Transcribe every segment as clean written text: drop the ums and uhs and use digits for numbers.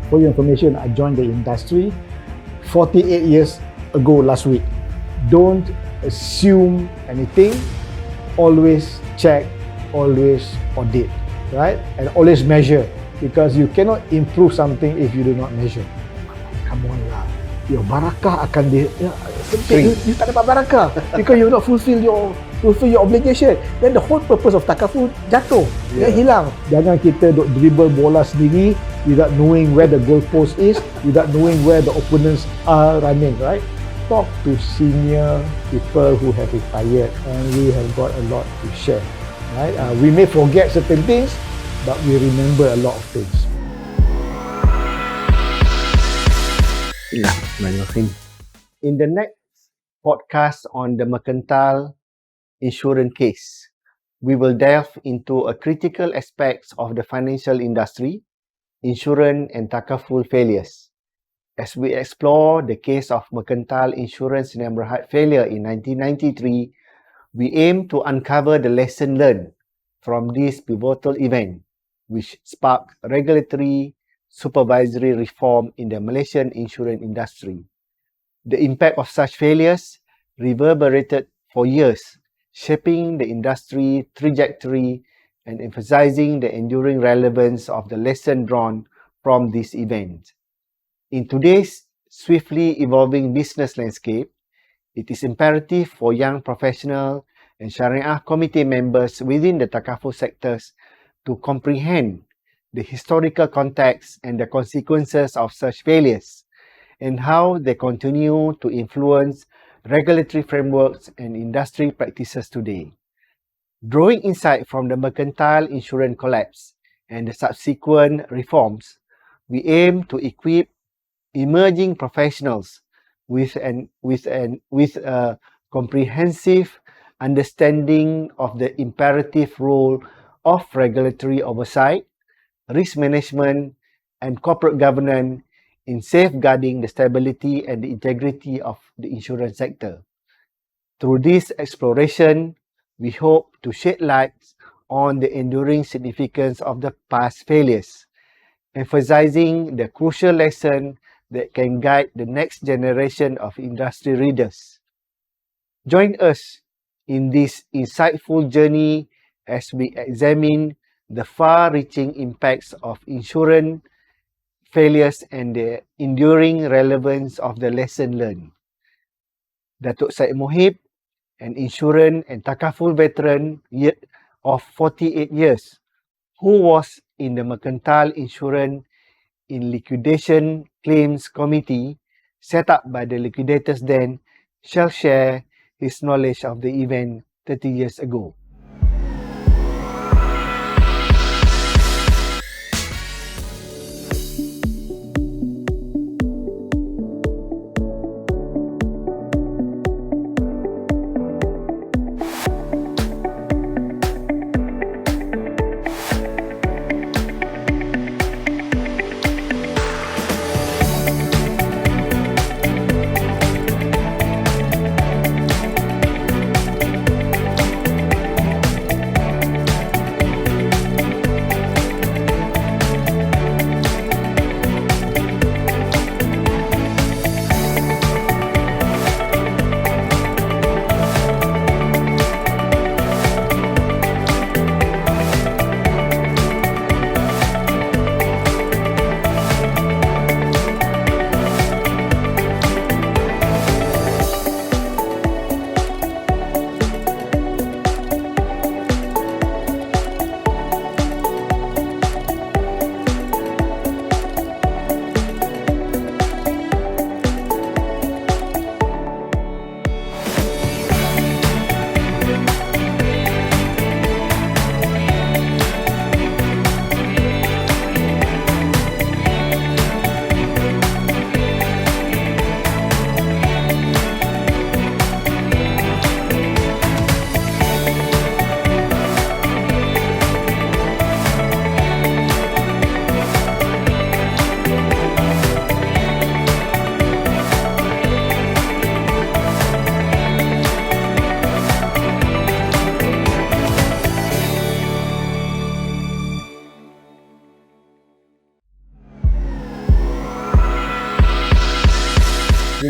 For your information, I joined the industry 48 years ago last week. Don't assume anything. Always check, always audit, right? And always measure, because you cannot improve something if you do not measure. Come on lah. Your barakah akan you tak dapat barakah because you not fulfill your obligation. Then the whole purpose of takaful jatuh, hilang. Jangan kita duk dribble bola sendiri without knowing where the goalpost is, without knowing where the opponents are running, right? Talk to senior people who have retired, and we have got a lot to share, right? We may forget certain things, but we remember a lot of things. In the next podcast on the mercantile insurance case, we will delve into a critical aspects of the financial industry, insurance and takaful failures. As we explore the case of mercantile insurance Berhad failure in 1993, we aim to uncover the lesson learned from this pivotal event, which sparked regulatory supervisory reform in the Malaysian insurance industry. The impact of such failures reverberated for years, shaping the industry trajectory and emphasizing the enduring relevance of the lesson drawn from this event. In today's swiftly evolving business landscape, it is imperative for young professional and Syariah committee members within the takaful sectors to comprehend the historical context and the consequences of such failures, and how they continue to influence regulatory frameworks and industry practices today. Drawing insight from the mercantile insurance collapse and the subsequent reforms, we aim to equip emerging professionals with a comprehensive understanding of the imperative role of regulatory oversight, risk management, and corporate governance in safeguarding the stability and the integrity of the insurance sector. Through this exploration, we hope to shed light on the enduring significance of the past failures, emphasizing the crucial lesson that can guide the next generation of industry leaders. Join us in this insightful journey as we examine the far-reaching impacts of insurance failures and the enduring relevance of the lesson learned. Dato Syed Moheeb, an insurance and takaful veteran of 48 years, who was in the mercantile insurance in liquidation claims committee set up by the liquidators then, shall share his knowledge of the event 30 years ago.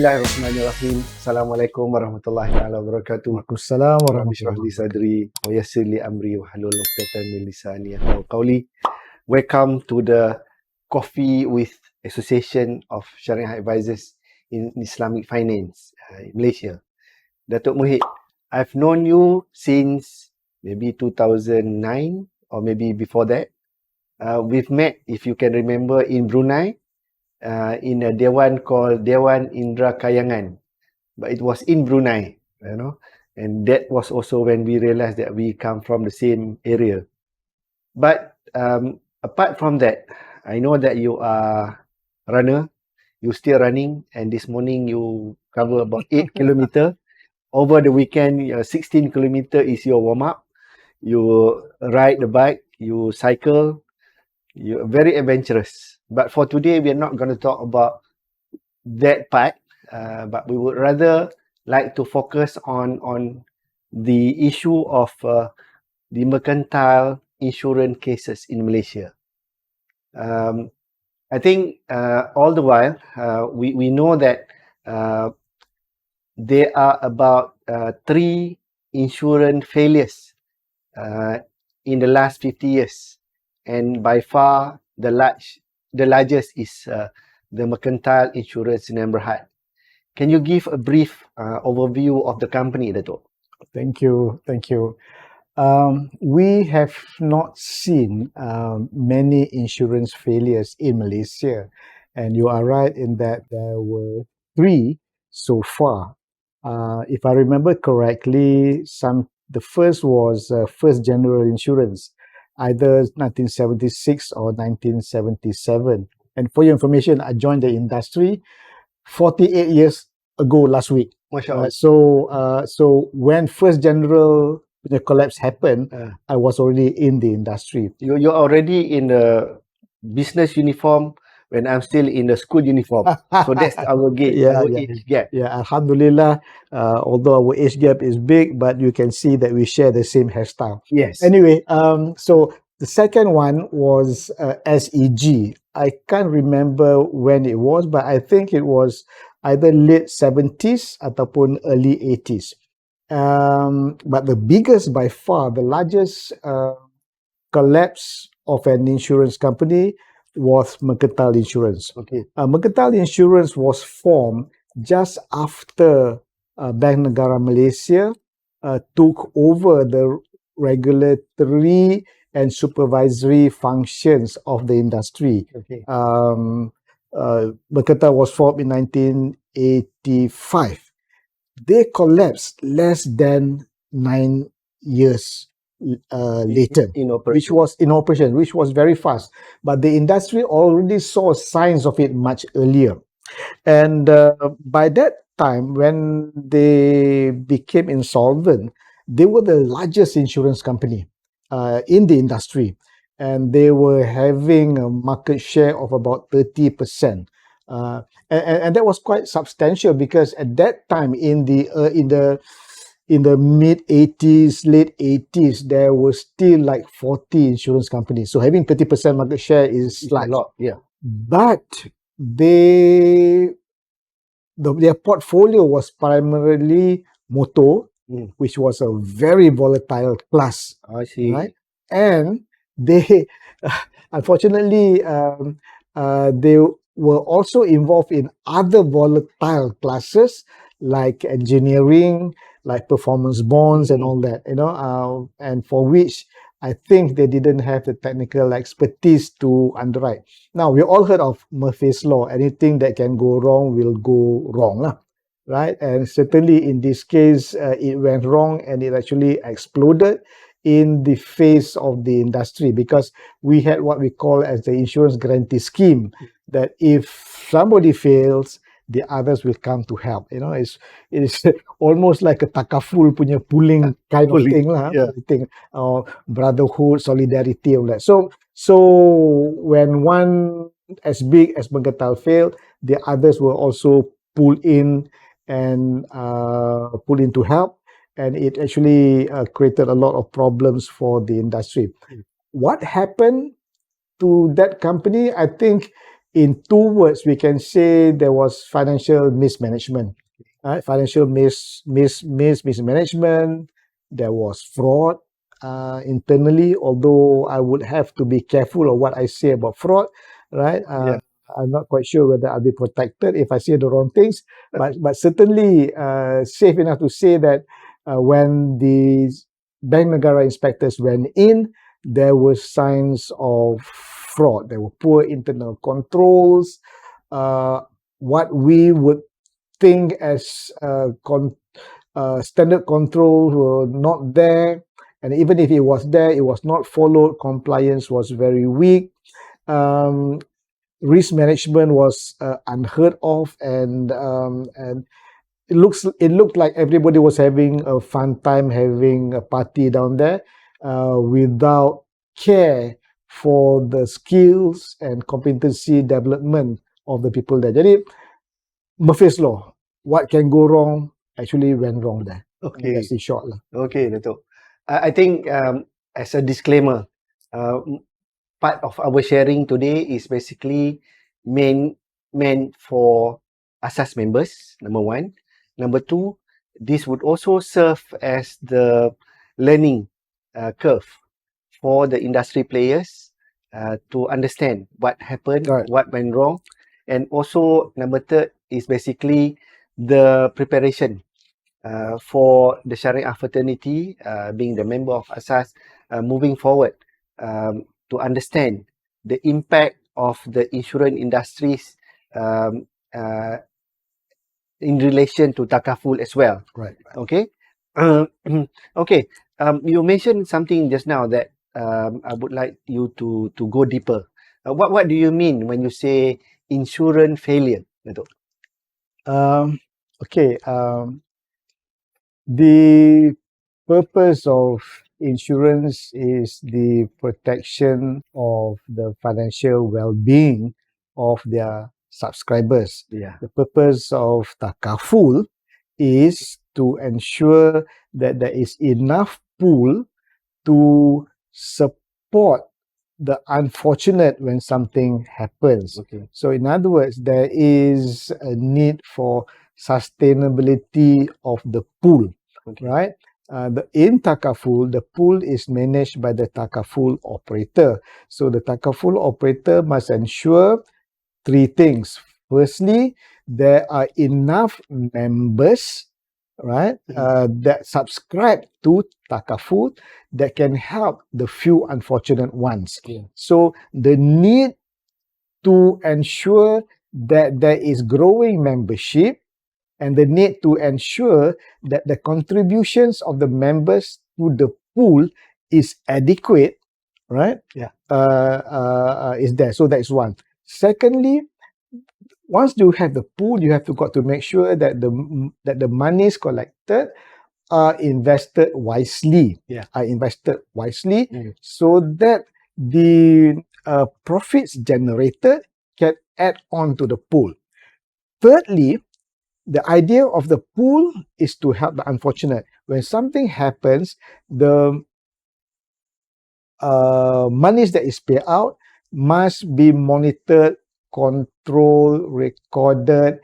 Bismillahirrahmanirrahim. Assalamualaikum warahmatullahi taala wabarakatuh. Waalaikumsalam Rabbi shrah li sadri wa yassir li amri wa hlul 'uqdatam min lisani yafqahu qawli. Welcome to the Coffee with Association of Syariah Advisors in Islamic Finance in Malaysia. Dato Moheeb, I've known you since maybe 2009 or maybe before that. We've met, if you can remember, in Brunei in a Dewan called Dewan Indra Kayangan, but it was in Brunei, and that was also when we realized that we come from the same area. But apart from that, I know that you are runner, you're still running, and this morning you cover about 8 kilometer. Over the weekend, 16 kilometer is your warm-up. You ride the bike, you cycle, you're very adventurous. But for today, we are not going to talk about that part, but we would rather like to focus on the issue of the mercantile insurance cases in Malaysia. I think all the while, we know that there are about 3 insurance failures in the last 50 years. And by far, the largest is the mercantile insurance in Berhad. Can you give a brief overview of the company, Dato? Thank you. We have not seen many insurance failures in Malaysia, and you are right in that there were 3 so far. If I remember correctly, the first was First General Insurance, either 1976 or 1977. And for your information, I joined the industry 48 years ago last week. Masya So when First General collapse happened, I was already in the industry. You're already in the business uniform when I'm still in the school uniform. So that's our age gap. Yeah, Alhamdulillah, although our age gap is big, but you can see that we share the same hairstyle. Yes. Anyway, so the second one was SEG. I can't remember when it was, but I think it was either late 70s ataupun early 80s. But the biggest by far, the largest collapse of an insurance company was Mercantile Insurance. Okay. Mercantile Insurance was formed just after Bank Negara Malaysia took over the regulatory and supervisory functions of the industry. Okay. Mercantile was formed in 1985. They collapsed less than 9 years later, In operation, which was very fast. But the industry already saw signs of it much earlier. And by that time, when they became insolvent, they were the largest insurance company in the industry. And they were having a market share of about 30%. And that was quite substantial because at that time in the mid 80s, late 80s, there were still like 40 insurance companies. So having 30% market share is a lot, yeah. But their portfolio was primarily motor, which was a very volatile class. I see. Right? And they, unfortunately, they were also involved in other volatile classes like engineering, like performance bonds and all that, and for which I think they didn't have the technical expertise to underwrite. Now, we all heard of Murphy's Law. Anything that can go wrong will go wrong, right? And certainly in this case, it went wrong and it actually exploded in the face of the industry because we had what we call as the insurance guarantee scheme, that if somebody fails, the others will come to help. It is almost like a takaful punya pooling kind of thing, brotherhood, solidarity, all that. So when one as big as Mercantile failed, the others will also pull in and pull in to help. And it actually created a lot of problems for the industry. What happened to that company? I think in 2 words, we can say there was financial mismanagement. Right? Financial mismanagement. There was fraud internally. Although I would have to be careful of what I say about fraud, right? Yeah. I'm not quite sure whether I'll be protected if I say the wrong things, but certainly safe enough to say that when the Bank Negara inspectors went in, there were signs of fraud. There were poor internal controls. What we would think as standard controls were not there. And even if it was there, it was not followed. Compliance was very weak. Risk management was unheard of, and it looked like everybody was having a fun time, having a party down there, without care for the skills and competency development of the people there. Jadi Murphy's Law, what can go wrong actually went wrong there. Okay. That's in short lah. Okay, Dato'. I think as a disclaimer, part of our sharing today is basically meant for ASAS members, number one. Number two, this would also serve as the learning curve for the industry players to understand what happened, Right. what went wrong. And also, number third is basically the preparation for the Syariah fraternity, being the member of ASAS, moving forward to understand the impact of the insurance industries in relation to takaful as well. Right. Okay. Okay. You mentioned something just now that I would like you to go deeper. What do you mean when you say insurance failure, Dato'? Okay. The purpose of insurance is the protection of the financial well-being of their subscribers. Yeah. The purpose of takaful is to ensure that there is enough pool to support the unfortunate when something happens. Okay. So in other words, there is a need for sustainability of the pool, Okay. right? In takaful, the pool is managed by the takaful operator. So the takaful operator must ensure 3 things. Firstly, there are enough members, right, that subscribe to takaful that can help the few unfortunate ones. Yeah. So the need to ensure that there is growing membership and the need to ensure that the contributions of the members to the pool is adequate, right? Yeah. Is there. So that's one. Secondly, once you have the pool, you have to make sure that the monies collected are invested wisely. Yeah. Are invested wisely so that the profits generated can add on to the pool. Thirdly, the idea of the pool is to help the unfortunate. When something happens, the monies that is paid out must be monitored, controlled, recorded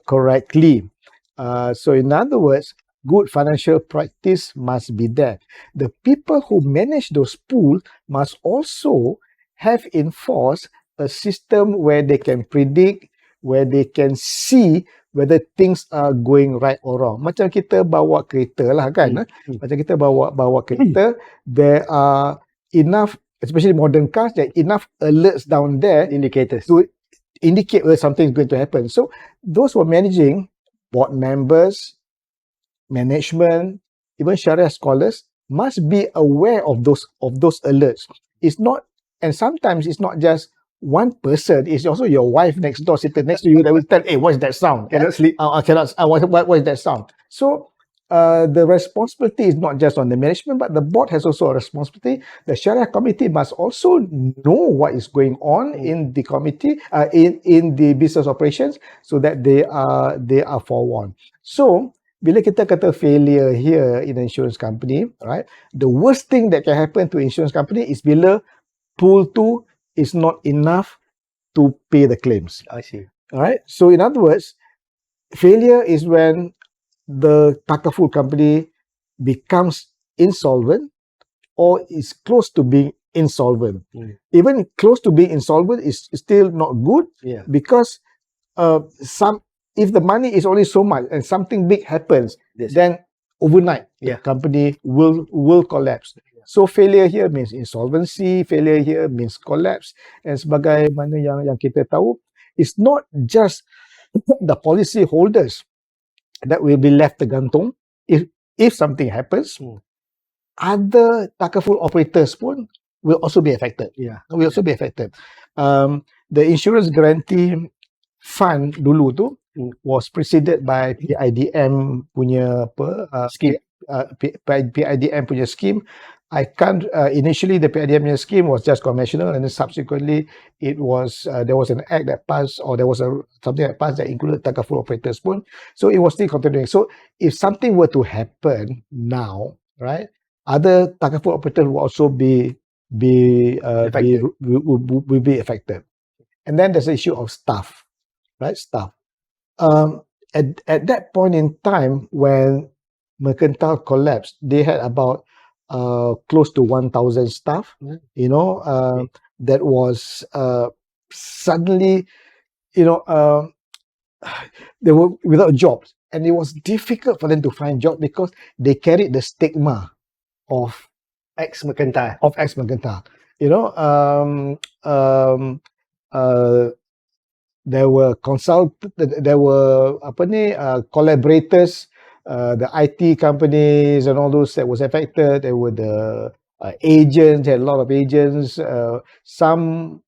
correctly. So in other words, good financial practice must be there. The people who manage those pools must also have enforced a system where they can predict, where they can see whether things are going right or wrong. Macam kita bawa kereta lah kan. Macam kita bawa kereta, there are enough, especially modern cars, there are enough alerts down there, Indicators. to indicate whether something is going to happen. So those who are managing, board members, management, even Sharia scholars must be aware of those alerts. It's not, and sometimes it's not just one person, it's also your wife next door sitting next to you that will tell, hey, what's that sound? Cannot sleep. What is that sound? So the responsibility is not just on the management, but the board has also a responsibility. The Sharia committee must also know what is going on in the committee, in the business operations, so that they are forewarned. So bila kita kata failure here in an insurance company, right? The worst thing that can happen to insurance company is bila pool 2 is not enough to pay the claims. I see. All right. So in other words, failure is when the takaful company becomes insolvent or is close to being insolvent. Even close to being insolvent is still not good Yeah. because some if the money is only so much and something big happens, Yes. then overnight the Yeah. company will collapse. So failure here means insolvency, failure here means collapse. And sebagaimana yang kita tahu, it's not just the policy holders that will be left tergantung if something happens. Other takaful operators pun will also be affected. Yeah. Will also be affected. The insurance guarantee fund dulu tu was preceded by PIDM punya Scheme. PIDM punya scheme. I can't initially the PIDM punya scheme was just conventional, and then subsequently it was there was an act that passed, or there was something that passed that included takaful operators pun. So it was still continuing. So if something were to happen now, right, other takaful operators will also be Affected. will be affected. And then there's the issue of staff, right? Staff. At that point in time when Mercantile collapsed, they had about close to 1,000 staff. You know, that was suddenly, you know, they were without jobs, and it was difficult for them to find jobs because they carried the stigma of Ex-Mercantile. ex-Mercantile. You know, there were collaborators, the IT companies and all those that was affected. There were the agents, had a lot of agents. Some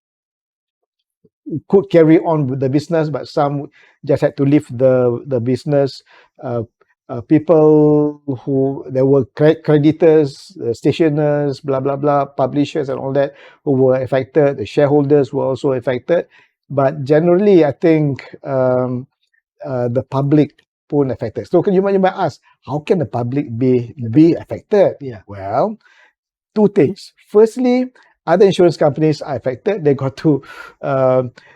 could carry on with the business, but some just had to leave the business. People who there were creditors, stationers, blah blah blah, publishers and all that who were affected. The shareholders were also affected, but generally, I think the public pun affected. So you might ask, how can the public be affected? Yeah. Well, two things. Firstly, other insurance companies are affected. They got to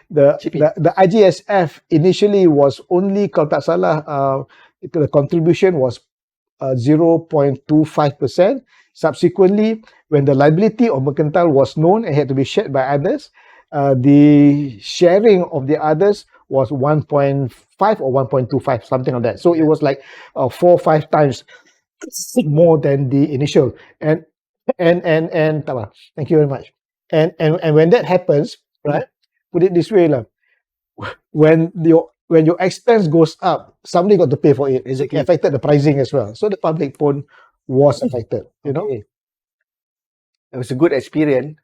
the IGSF initially was only, kalau tak salah, the contribution was 0.25%. Subsequently, when the liability of Mercantile was known and had to be shared by others, the sharing of the others was 1.5 or 1.25, something like that. So it was like 4 or 5 times more than the initial. And thank you very much. And when that happens, right? Put it this way, when your expense goes up, somebody got to pay for it. Exactly. It affected the pricing as well. So the public phone was affected. You know, it was a good experience.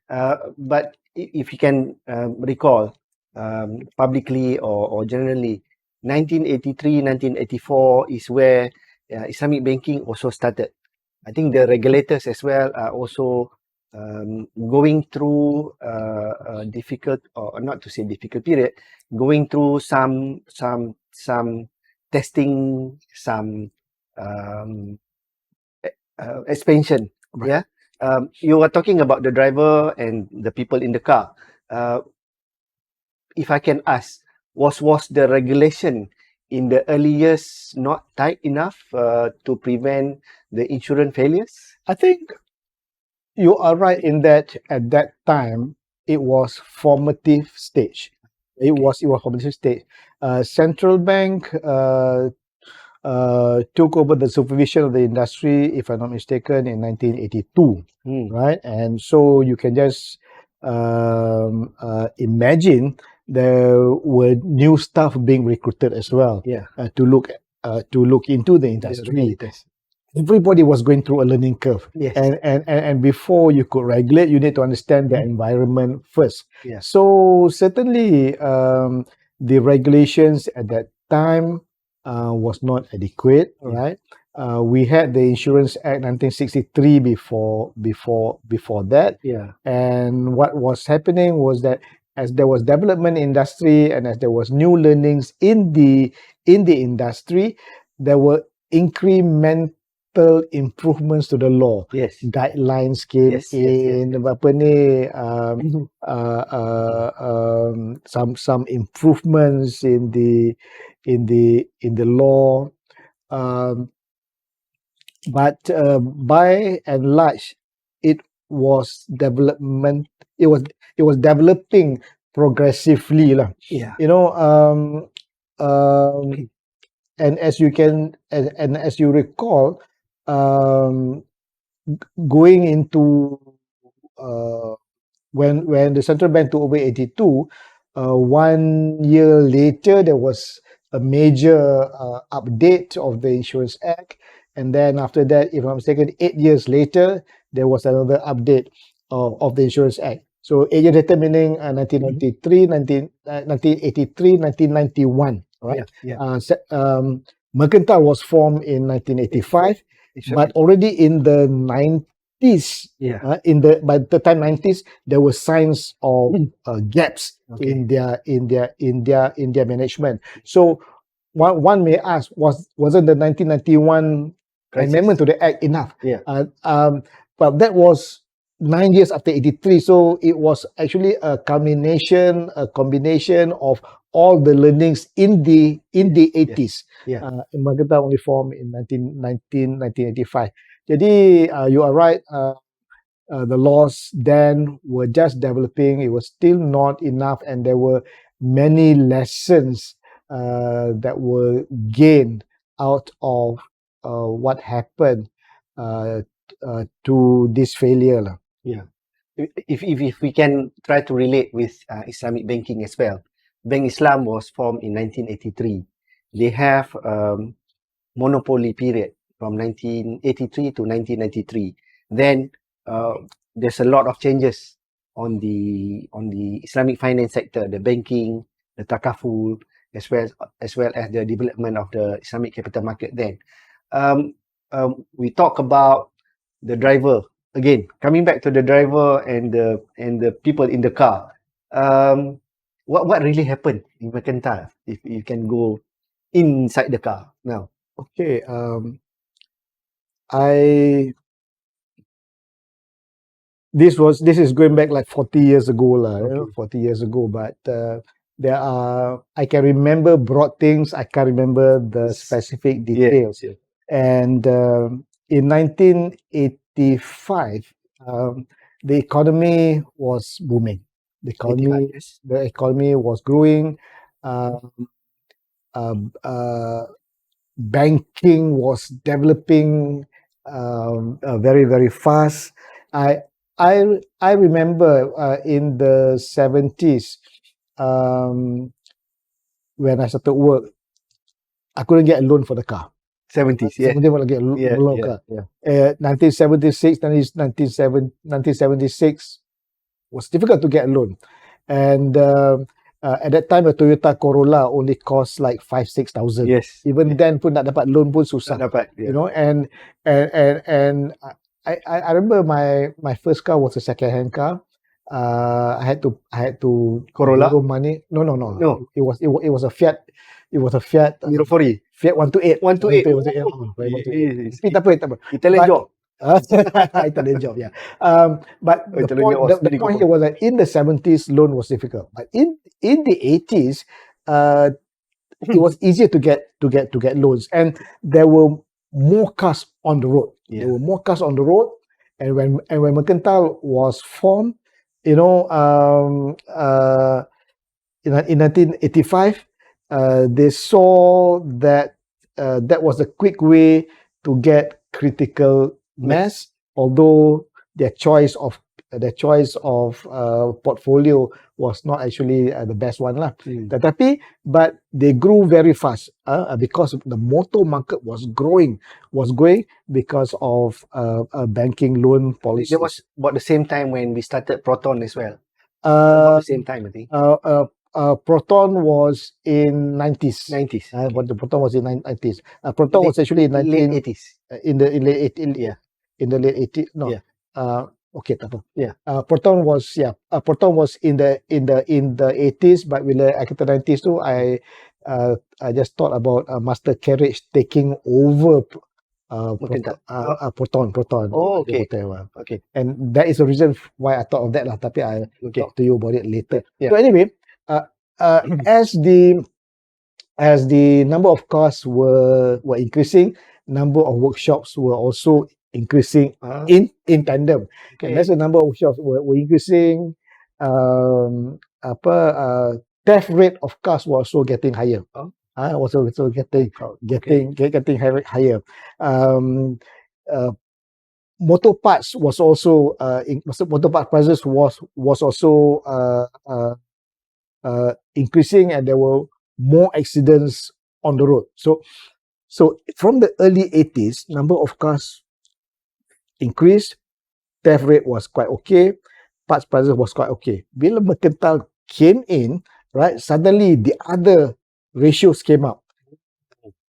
But if you can recall, publicly or generally, 1983, 1984 is where Islamic banking also started. I think the regulators as well are also going through a difficult, or not to say difficult period, going through some testing, some expansion. Right. Yeah. You were talking about the driver and the people in the car. If I can ask, was the regulation in the early years not tight enough to prevent the insurance failures? I think you are right in that at that time it was formative stage. It was formative stage. Central Bank took over the supervision of the industry, if I'm not mistaken, in 1982, right? And so you can just imagine there were new staff being recruited as well. Yeah. To look into the industry. Everybody was going through a learning curve. Yes. And before you could regulate, you need to understand the environment first. Yeah. So certainly the regulations at that time was not adequate, right? We had the Insurance Act 1963 before that. Yeah. And what was happening was that as there was development in industry and as there was new learnings in the industry, there were incremental subtle improvements to the law. Yes. Guidelines came Yes, yes, yes, in, yes. apa ni, some improvements in the law. Um, but by and large, it was development. It was developing progressively lah. Yeah. You know, um, and as you can and as you recall, um, going into uh, when the central bank took over 82, 1 year later there was a major update of the Insurance Act, and then after that, if I'm mistaken, 8 years later there was another update of the Insurance Act. So 8 years later, meaning 1993, 1983, 1991, right? Yeah. Mercantile was formed in 1985, but already in the 90s, Yeah. by the time 90s, there were signs of gaps Okay. in their management. So one may ask, wasn't the 1991 Crisis. amendment to the act enough? Yeah. But that was 9 years after 83, so it was actually a combination of all the learnings in the 80s. Yeah. Mercantile only formed in 1985. Jadi you are right. The laws then were just developing. It was still not enough, and there were many lessons that were gained out of what happened to this failure lah. Yeah. If we can try to relate with Islamic banking as well, Bank Islam was formed in 1983. They have monopoly period from 1983 to 1993. Then there's a lot of changes on the Islamic finance sector, the banking, the takaful, as well as the development of the Islamic capital market. Then we talk about the driver again. Coming back to the driver and the people in the car. What really happened in Mercantile? If you can go inside the car now. Okay. This is going back like 40 years ago lah. Okay. 40 years ago, but I can remember broad things. I can't remember the specific details. Yeah. And in 1985, the economy was booming. The economy was growing. Banking was developing very, very fast. I remember in the 70s, when I started work, I couldn't get a loan for the car. 70s, yeah. 70s, I get a loan for the car. 1976 was difficult to get a loan. And at that time, a Toyota Corolla only cost like 5,000-6,000. Yes. Even then pun nak dapat loan pun susah. You know, and I remember my first car was a second-hand car. I had to Corolla? borrow money. No. It was a Fiat. It was a Fiat. 040. Fiat 128. 128. Tapi tak apa. Italian job. Italian job, yeah. But the point here was that in the 70s, loan was difficult. But in the 80s, it was easier to get loans, and there were more cars on the road. Yeah. There were more cars on the road, and when Mercantile was formed, you know, in 1985, they saw that that was a quick way to get critical mass, although their choice of portfolio was not actually the best one lah. But they grew very fast because the motor market was growing because of banking loan policies. It was about the same time when we started Proton as well. About the same time, I think. Proton was in 90s. The Proton was in 90s. Proton was actually in late 80s. In the late 80s. Yeah. In the late 80s. No. Yeah. Okay, tak apa. Yeah. Proton was in the 80s, but bila I kata 90s tu, I just thought about Master Carriage taking over Mercantile. proton. Oh, Dia okay. hotel. Okay. And that is the reason why I thought of that lah. Tapi I Okay. talk to you about it later. Yeah. So anyway, as the number of cars were increasing, number of workshops were also increasing in tandem. And Okay. as the number of workshops were increasing, theft rate of cars was also getting higher. Oh. Was also getting higher. Motor parts was also motor part prices was also increasing, and there were more accidents on the road. So from the early 80s, number of cars increased, theft rate was quite okay, parts prices was quite okay. Bila Mercantile came in, right, suddenly the other ratios came up.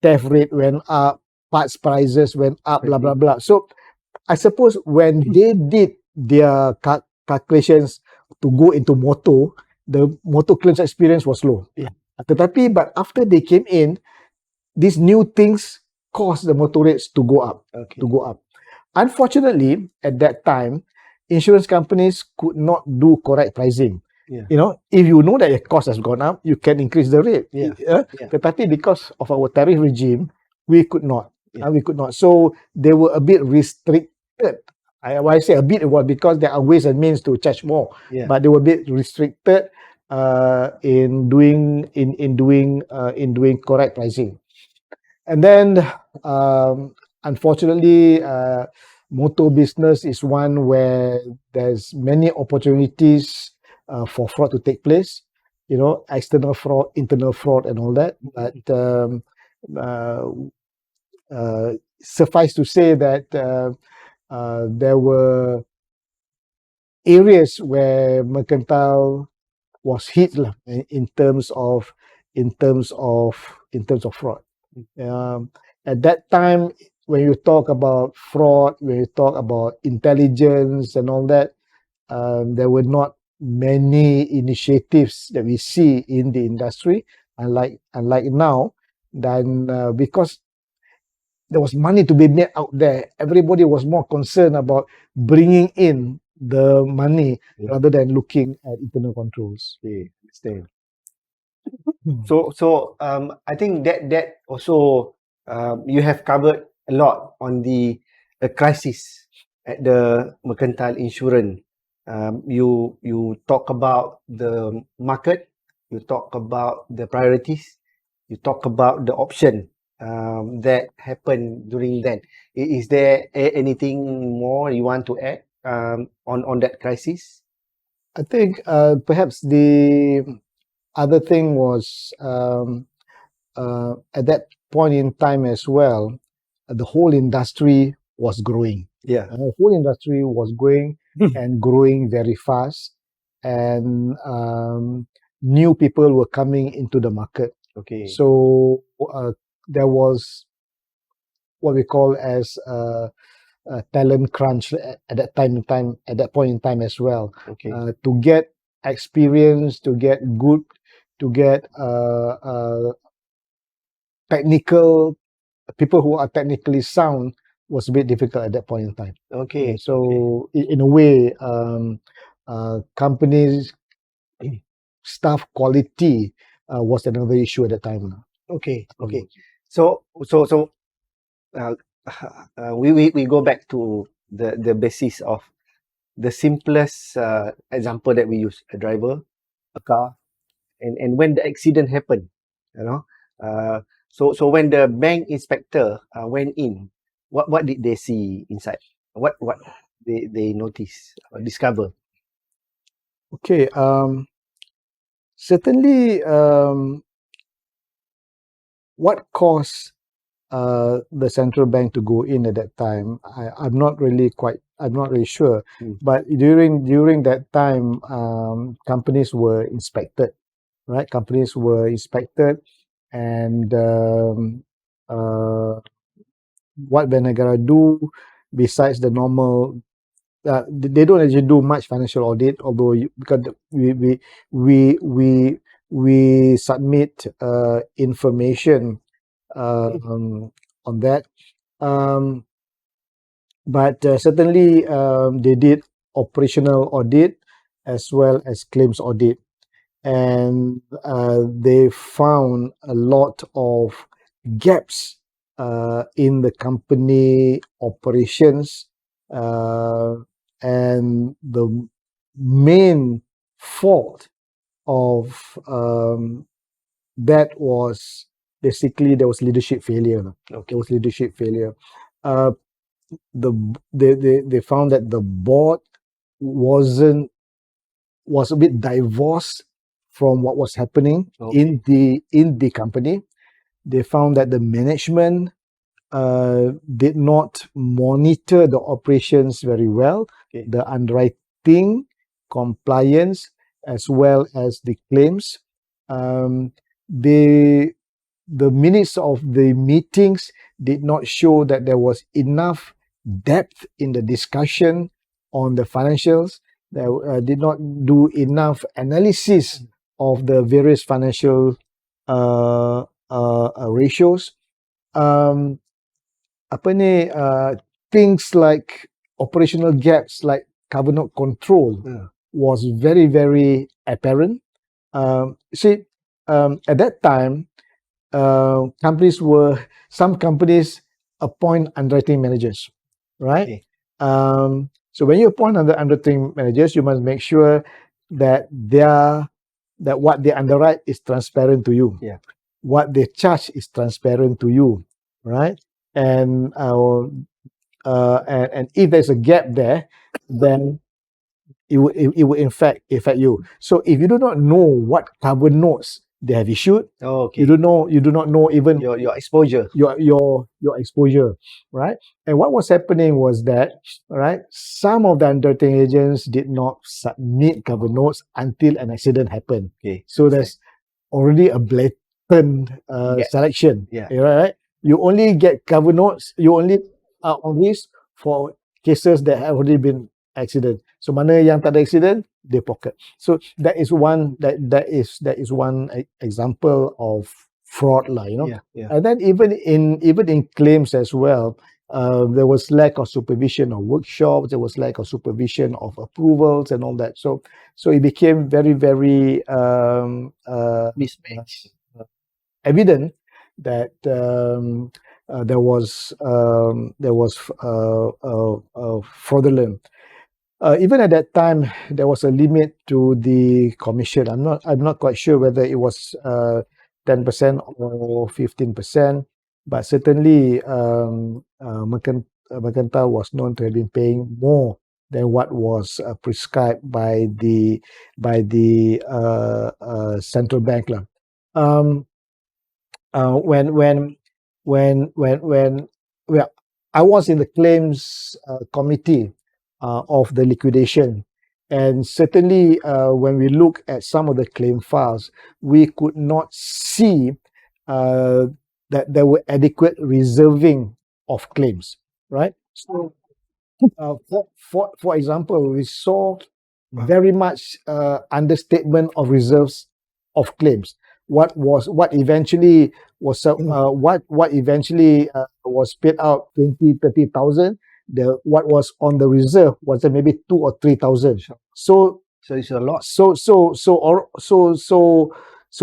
Theft rate went up, parts prices went up, blah, blah, blah. So I suppose when they did their calculations to go into motor, the motor claims experience was low. Yeah. Tetapi, but after they came in, these new things caused the motor rates to go up. Okay. Unfortunately, at that time, insurance companies could not do correct pricing. Yeah. You know, if you know that your cost has gone up, you can increase the rate. Yeah. Tetapi because of our tariff regime, we could not. Yeah. We could not. So they were a bit restricted. Why I say a bit was because there are ways and means to charge more, Yeah. but they were a bit restricted in doing correct pricing. And then, unfortunately, motor business is one where there's many opportunities for fraud to take place. You know, external fraud, internal fraud, and all that. But suffice to say that there were areas where Mercantile was hit lah, in terms of fraud. At that time, when you talk about fraud, when you talk about intelligence and all that, there were not many initiatives that we see in the industry, unlike now. Then because there was money to be made out there, everybody was more concerned about bringing in the money rather than looking at internal controls. Okay, understand. So I think that also you have covered a lot on the crisis at the mercantile insurance. You talk about the market, you talk about the priorities, you talk about the option that happened during then. Is there anything more you want to add on that crisis? I think perhaps the other thing was at that point in time as well, the whole industry was growing. Yeah. The whole industry was going and growing very fast, and new people were coming into the market. Okay. So there was what we call as a talent crunch at that point in time as well. Okay. To get experience, to get good, to get technical people who are technically sound was a bit difficult at that point in time. Okay. So in a way, companies staff quality was another issue at that time. Okay. So we go back to the basis of the simplest example that we use: a driver, a car, and when the accident happened, you know. So when the bank inspector went in, what did they see inside? What they notice or discover? Okay. Certainly, what caused the central bank to go in at that time, I'm not really sure. But during that time, companies were inspected, right? Companies were inspected, and what Benegara do besides the normal. They don't actually do much financial audit, although because we submit information on that. Um, but certainly they did operational audit as well as claims audit, and they found a lot of gaps in the company operations, uh, and the main fault of that was basically there was leadership failure. There was leadership failure. Uh, they found that the board was a bit divorced from what was happening in the company. They found that the management did not monitor the operations very well, the underwriting, compliance, as well as the claims. They the minutes of the meetings did not show that there was enough depth in the discussion on the financials. They did not do enough analysis of the various financial ratios. Um, apa ni, things like operational gaps like cover note control was very, very apparent. See, at that time, some companies appoint underwriting managers, right? So when you appoint underwriting managers, you must make sure that what they underwrite is transparent to you. What they charge is transparent to you, right? And and if there's a gap there, then it will in fact affect you. So if you do not know what cover notes they have issued, you do not know even your exposure. your exposure, right? And what was happening was that, right, some of the underwriting agents did not submit cover notes until an accident happened. So there's already a blatant selection. Right? You only get cover notes, you only are on risk for cases that have already been accident. So mana yang tak ada accident, they pocket. So that is one example of fraud lah, you know. And then even in claims as well, there was lack of supervision of workshops, there was lack of supervision of approvals and all that. So it became very, very Mismatch. evident that there was fraudulent. Even at that time, there was a limit to the commission. I'm not quite sure whether it was 10% or 15%, but certainly Mercantile was known to have been paying more than what was prescribed by the central bank lah. Well, I was in the claims committee of the liquidation, and certainly when we look at some of the claim files, we could not see that there were adequate reserving of claims, right? So for example, we saw very much understatement of reserves of claims. What eventually was paid out 20,000-30,000. What was on the reserve was maybe 2,000 or 3,000. So it's a lot. So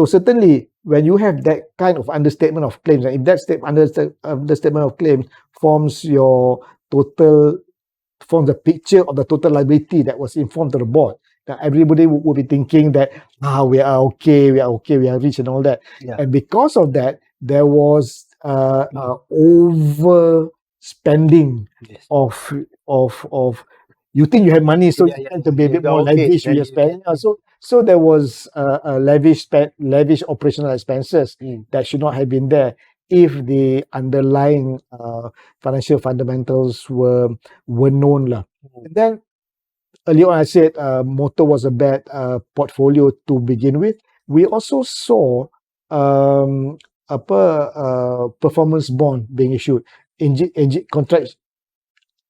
certainly when you have that kind of understatement of claims, and if that understatement of claims forms the picture of the total liability that was informed to the board, that everybody would be thinking that we are okay, we are rich and all that. And because of that, there was overspending of you think you have money, so you tend to be a bit more lavish with your spending. So there was lavish operational expenses that should not have been there if the underlying financial fundamentals were known lah. And then earlier on I said motor was a bad portfolio to begin with. We also saw performance bond being issued,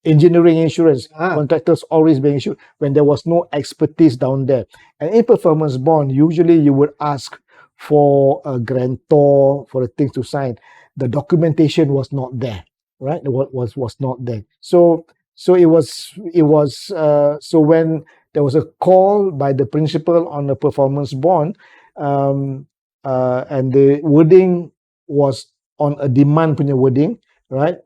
engineering insurance contractors always being issued when there was no expertise down there. And in performance bond, usually you would ask for a guarantor for the things to sign. The documentation was not there. right? Was not there. So so when there was a call by the principal on a performance bond, um, and the wording was on a demand punya wording, right?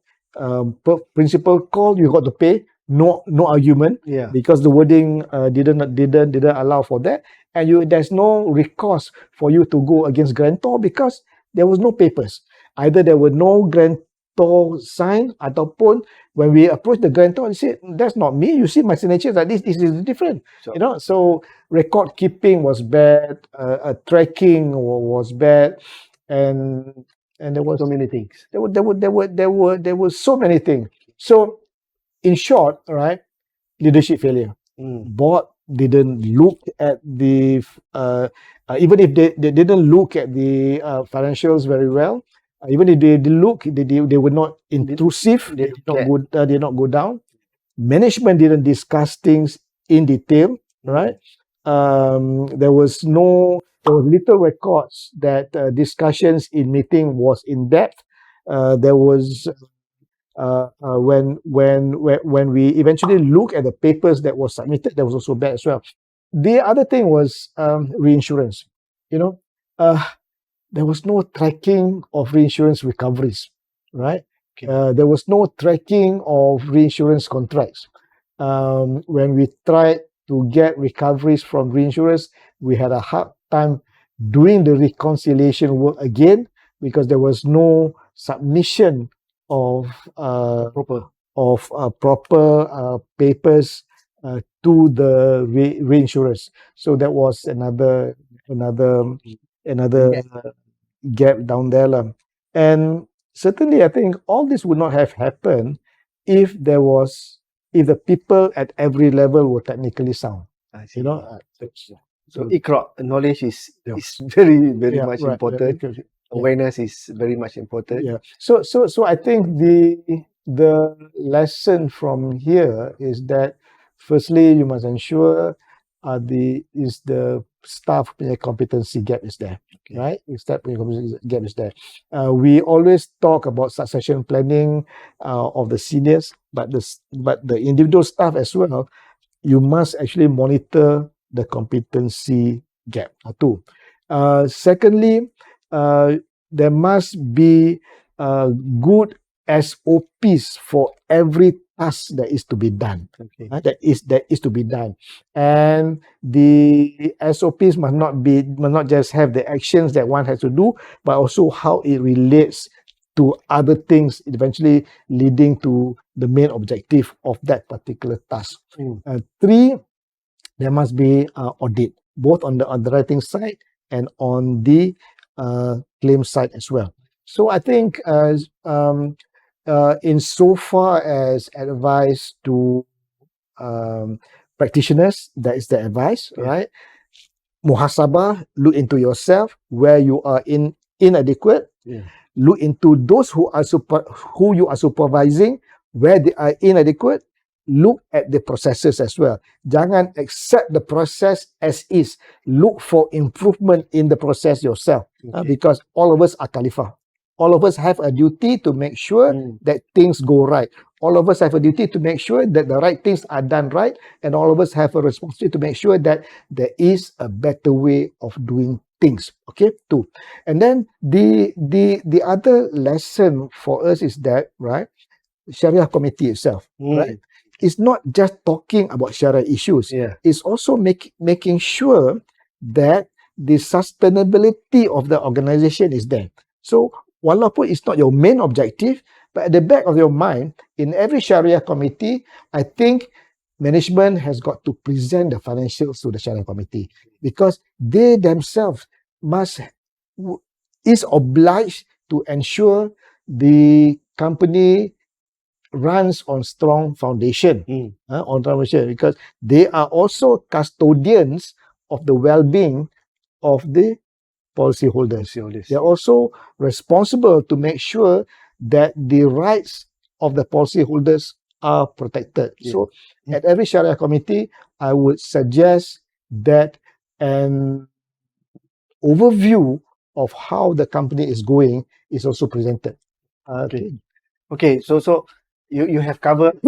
Principal call, you got to pay. No argument, Yeah. because the wording didn't allow for that, and there's no recourse for you to go against grantor because there was no papers. Either there were no grantor sign, ataupun when we approached the grantor and said, that's not me, you see my signature like this is different. So, So record keeping was bad, tracking was bad, and there was so many things. there were so many things. So in short, right, leadership failure. Board didn't look at the even if they didn't look at the financials very well. Even if they look, they were not intrusive. They did not go down. Management didn't discuss things in detail, right? There was little records that discussions in meeting was in depth. There was when we eventually look at the papers that was submitted, that was also bad as well. The other thing was reinsurance. You know, there was no tracking of reinsurance recoveries, right? There was no tracking of reinsurance contracts. When we tried to get recoveries from reinsurers, we had a hard time doing the reconciliation work again because there was no submission of proper papers to the reinsurers. So that was another gap down there. And certainly, I think all this would not have happened if the people at every level were technically sound. So ICRA knowledge is very much right, important. Awareness is very much important. Yeah. So I think the lesson from here is that firstly you must ensure the staff punya competency gap is there, right? The staff punya competency gap is there. We always talk about succession planning of the seniors, but the individual staff as well, you must actually monitor the competency gap. Two. Secondly, there must be good SOPs for every task that is to be done. That is to be done, and the SOPs must not just have the actions that one has to do, but also how it relates to other things, eventually leading to the main objective of that particular task. Three, there must be audit, both on the underwriting side and on the claim side as well. So I think in so far as advice to practitioners, that is the advice, right? Muhasabah, look into yourself where you are inadequate. Look into those who you are supervising, where they are inadequate. Look at the processes as well. Jangan accept the process as is. Look for improvement in the process yourself, because all of us are Khalifah. All of us have a duty to make sure that things go right. All of us have a duty to make sure that the right things are done right, and all of us have a responsibility to make sure that there is a better way of doing things. Okay, two. And then the other lesson for us is that, right, Sharia committee itself, right? It's not just talking about Sharia issues. It's also making sure that the sustainability of the organization is there. So, walaupun it's not your main objective, but at the back of your mind, in every Sharia committee, I think management has got to present the financials to the Sharia committee, because they themselves is obliged to ensure the company runs on strong foundation, because they are also custodians of the well-being of the policyholders. They are also responsible to make sure that the rights of the policyholders are protected. So at every Sharia committee, I would suggest that an overview of how the company is going is also presented. Okay, so you have covered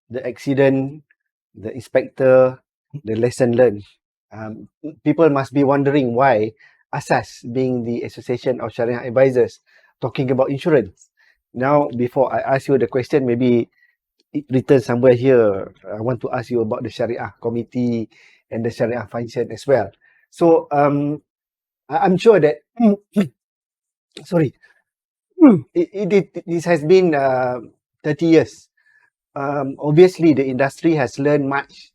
the accident, the inspector, the lesson learned. People must be wondering why ASAS, being the Association of Sharia Advisors, talking about insurance. Now, before I ask you the question, maybe it written somewhere here. I want to ask you about the Sharia committee and the Sharia function as well. So, I'm sure that sorry, this has been 30 years. Obviously, the industry has learned much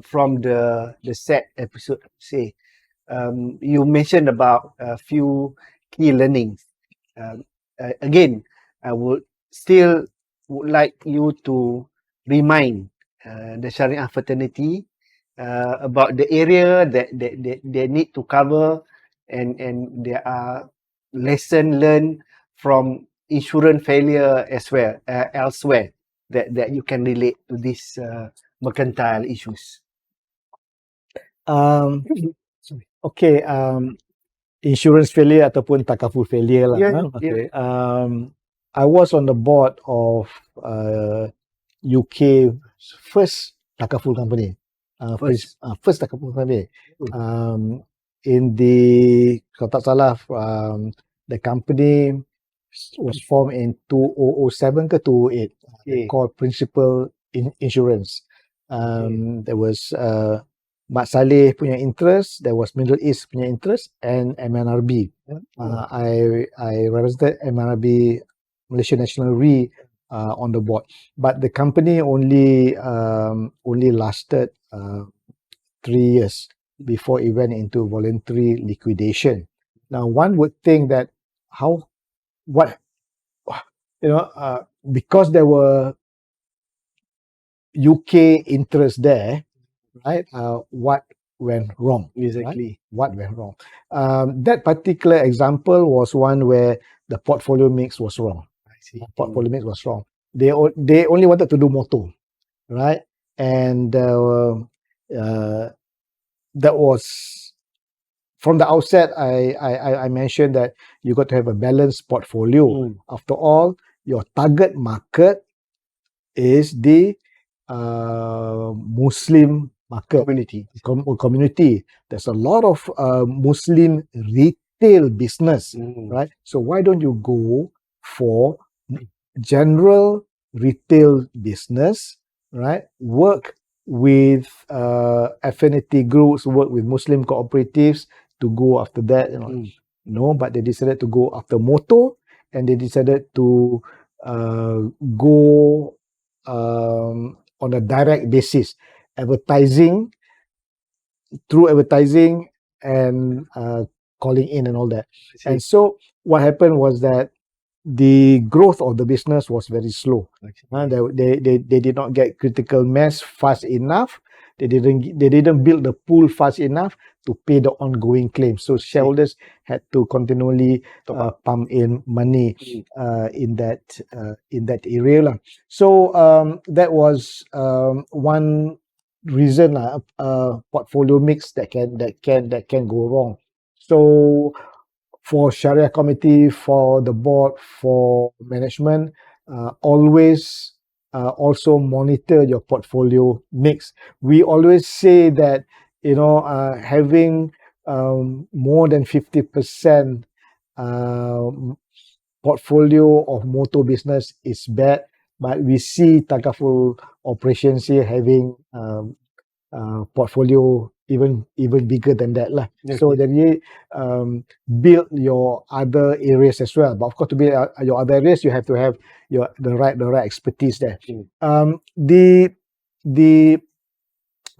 from the set episode. Say, you mentioned about a few key learnings. Um, Again, I would like you to remind the Sharia fraternity about the area that they need to cover, and there are lesson learned from insurance failure as well elsewhere that you can relate to these mercantile issues. Um, okay, insurance failure ataupun takaful failure lah. Yeah, Okay. I was on the board of UK first takaful company. First takaful company. In the, kalau tak salah, the company was formed in 2007 ke 2008. Called Principal Insurance. There was Mat Saleh punya interest, there was Middle East punya interest, and MNRB. I represented MNRB, Malaysia National Re, on the board. But the company only lasted 3 years before it went into voluntary liquidation. Now, one would think that because there were UK interests there, right? What went wrong? Exactly. Right? What went wrong? That particular example was one where the portfolio mix was wrong. Portfolio mix was wrong. They only wanted to do motor, right? And that was from the outset. I mentioned that you got to have a balanced portfolio. After all, your target market is the Muslim market community. There's a lot of Muslim retail business, right? So why don't you go for general retail business, right? Work with affinity groups, work with Muslim cooperatives to go after that. No, but they decided to go after motor, and they decided to go on a direct basis, through advertising and calling in and all that. And so what happened was that the growth of the business was very slow. They did not get critical mass fast enough. They didn't build the pool fast enough to pay the ongoing claims. So shareholders had to continually pump in money in that area lah. So that was one reason, portfolio mix that can go wrong. So for Sharia committee, for the board, for management, always also monitor your portfolio mix. We always say that having more than 50% portfolio of motor business is bad, but we see takaful operations here having portfolio even bigger than that lah. So then you build your other areas as well. But of course, to build your other areas, you have to have the right expertise there.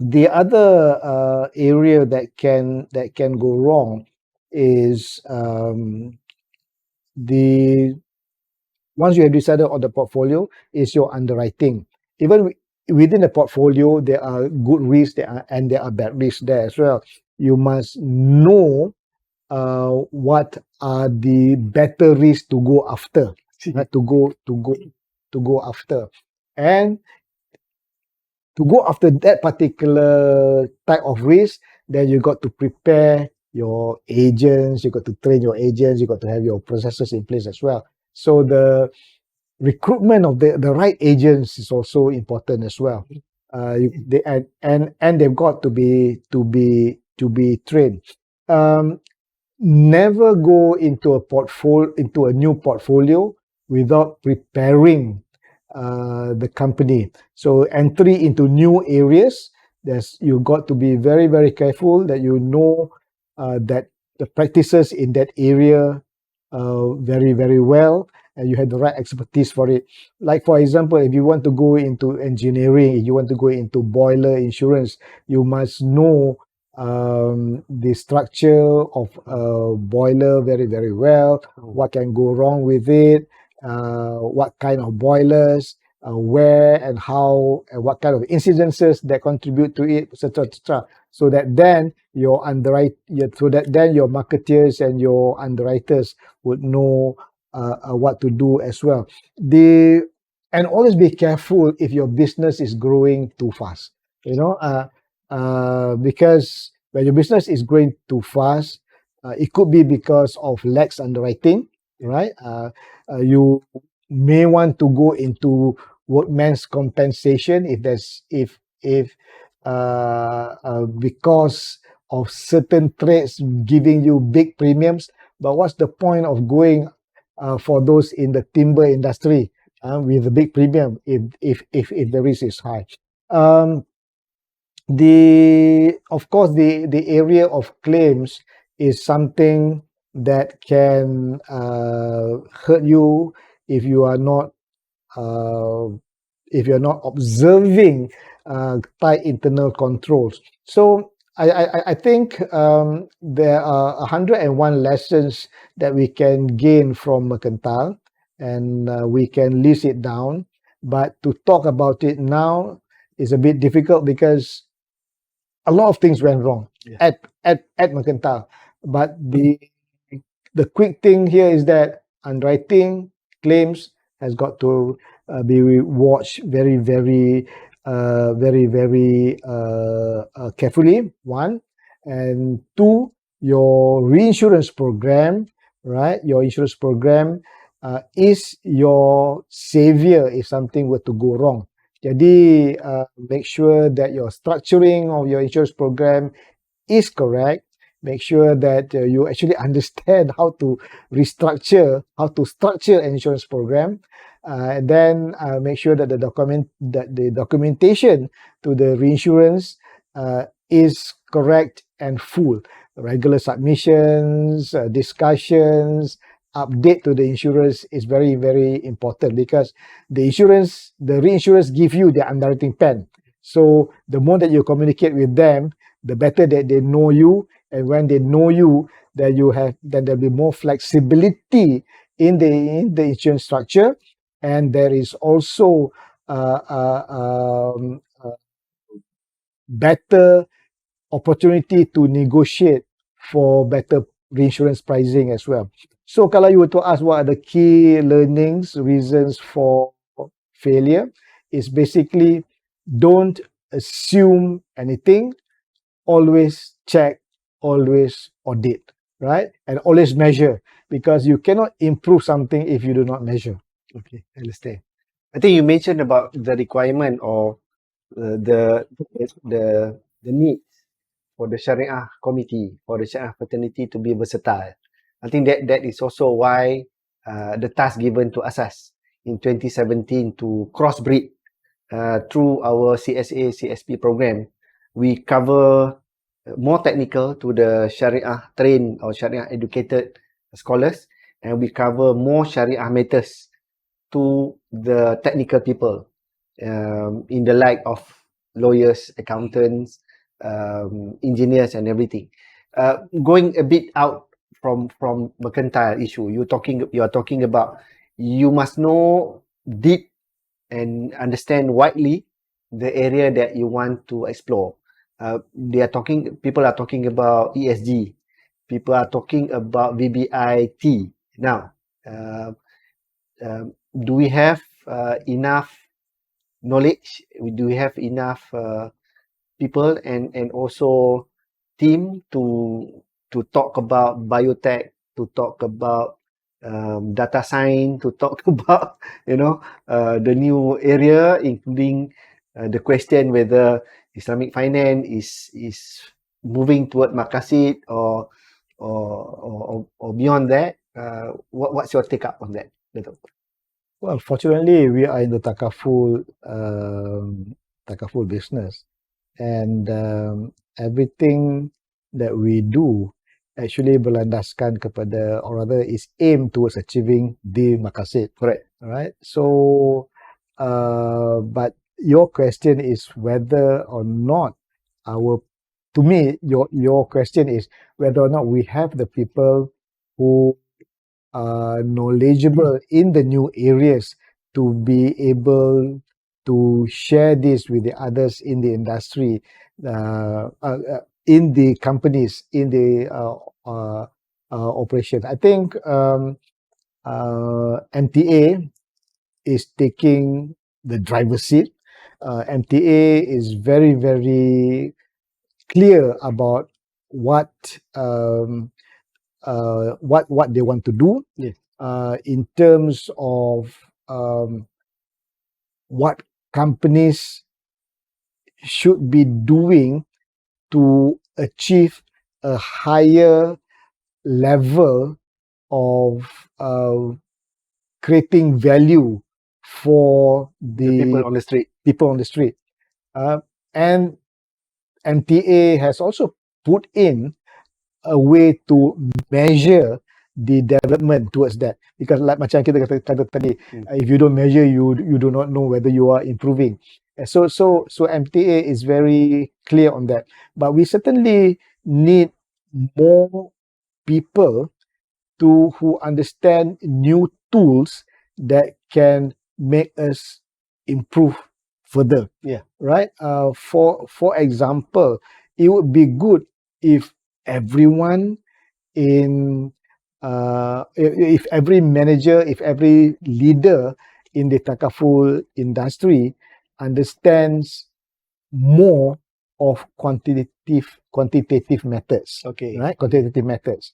The other area that can go wrong is once you have decided on the portfolio, is your underwriting. Even within the portfolio, there are good risks and there are bad risks there as well. You must know what are the better risks to go after, right? to go after, and to go after that particular type of risk. Then you got to prepare your agents, you got to train your agents, you got to have your processes in place as well. So the recruitment of the right agents is also important as well. They and they've got to be trained. Um, Never go into a new portfolio without preparing the company. So entry into new areas, you got to be very very careful that you know that the practices in that area very very well, and you have the right expertise for it. Like for example, if you want to go into engineering, if you want to go into boiler insurance, you must know the structure of a boiler very, very well, what can go wrong with it, what kind of boilers, where and how, and what kind of incidences that contribute to it, etc., etc. So that then so that then your marketeers and your underwriters would know what to do as well. And always be careful if your business is growing too fast. You know, because when your business is growing too fast, it could be because of lax underwriting, right? You may want to go into workman's compensation if because of certain trades giving you big premiums. But what's the point of going for those in the timber industry with a big premium if the risk is high? Um, of course the area of claims is something that can hurt you if you are not uh, observing tight internal controls. So I think there are 101 lessons that we can gain from Mercantile, and we can list it down. But to talk about it now is a bit difficult because a lot of things went wrong at Mercantile. But the quick thing here is that underwriting claims has got to be watched very very carefully. One, and two, your reinsurance program, right? Your insurance program is your savior if something were to go wrong. Jadi make sure that your structuring of your insurance program is correct. Make sure that you actually understand how to how to structure an insurance program. And then make sure that the documentation to the reinsurance is correct and full. Regular submissions, discussions, update to the insurance is very very important, because the reinsurance give you the underwriting pen. So the more that you communicate with them, the better that they know you. And when they know you, then there'll be more flexibility in the insurance structure, and there is also better opportunity to negotiate for better reinsurance pricing as well. So kalau you were to ask what are the key learnings, reasons for failure, is basically don't assume anything, always check, always audit, right? And always measure, because you cannot improve something if you do not measure. Okay, I understand. I think you mentioned about the requirement or the needs for the Syariah committee, for the Syariah fraternity to be versatile. I think that is also why the task given to ASAS in 2017 to crossbreed through our CSA CSP program. We cover more technical to the Syariah trained or Syariah educated scholars, and we cover more Syariah matters to the technical people in the like of lawyers, accountants, engineers, and everything. Going a bit out from mercantile issue, you are talking about you must know deep and understand widely the area that you want to explore. People are talking about ESG. People are talking about VBIT. Now, do we have enough knowledge? Do we have enough people and also team to talk about biotech, to talk about data science to talk about, the new area, including the question whether Islamic finance is moving toward maqasid or beyond that. What's your take up on that, Dato? Well, fortunately, we are in the takaful business, and everything that we do actually berlandaskan kepada, or rather is aimed towards achieving the maqasid. Correct. Right? So, but your question is whether or not to me, your question is whether or not we have the people who are knowledgeable in the new areas to be able to share this with the others in the industry, in the companies, in the operations. I think MTA is taking the driver's seat. MTA is very, very clear about what what they want to do. Yes. In terms of what companies should be doing to achieve a higher level of creating value for The people the on the street. people on the street. And MTA has also put in a way to measure the development towards that, because like macam kita kata tadi, if you don't measure, you do not know whether you are improving. So MTA is very clear on that, but we certainly need more people who understand new tools that can make us improve further. Yeah. Right? For example, it would be good if everyone in if every manager, if every leader in the takaful industry understands more of quantitative methods. Okay. Right? Quantitative methods.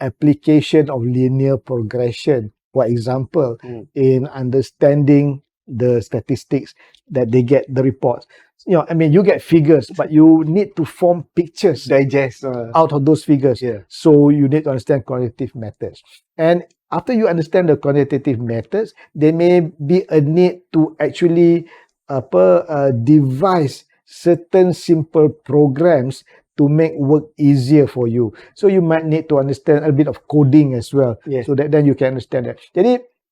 Application of linear progression, for example, in understanding the statistics that they get, the reports. I mean, you get figures, but you need to form pictures, Digest. out of those figures. Yeah. So you need to understand quantitative methods. And after you understand the quantitative methods, there may be a need to actually devise certain simple programs to make work easier for you. So you might need to understand a bit of coding as well. Yes. So that then you can understand that.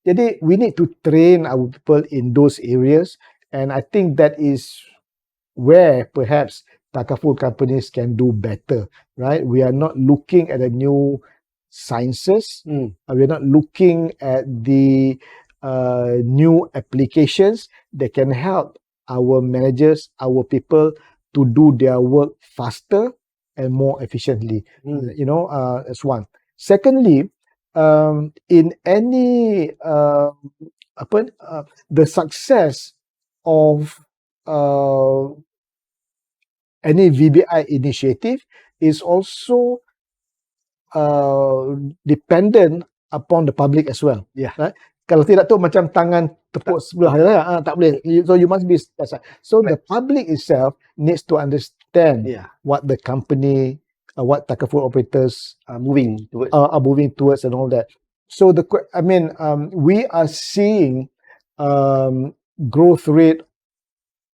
Jadi we need to train our people in those areas, and I think that is where perhaps takaful companies can do better, right? We are not looking at the new sciences. We're not looking at the new applications that can help our managers, our people to do their work faster and more efficiently. That's one. Secondly, in any the success of any VBI initiative is also dependent upon the public as well. Yeah. Right? Kalau tidak tu macam tangan tepuk sebelah, tak boleh. So you must be. So the public itself needs to understand what the company, what takaful operators Are moving towards. are moving towards and all that. So we are seeing growth rate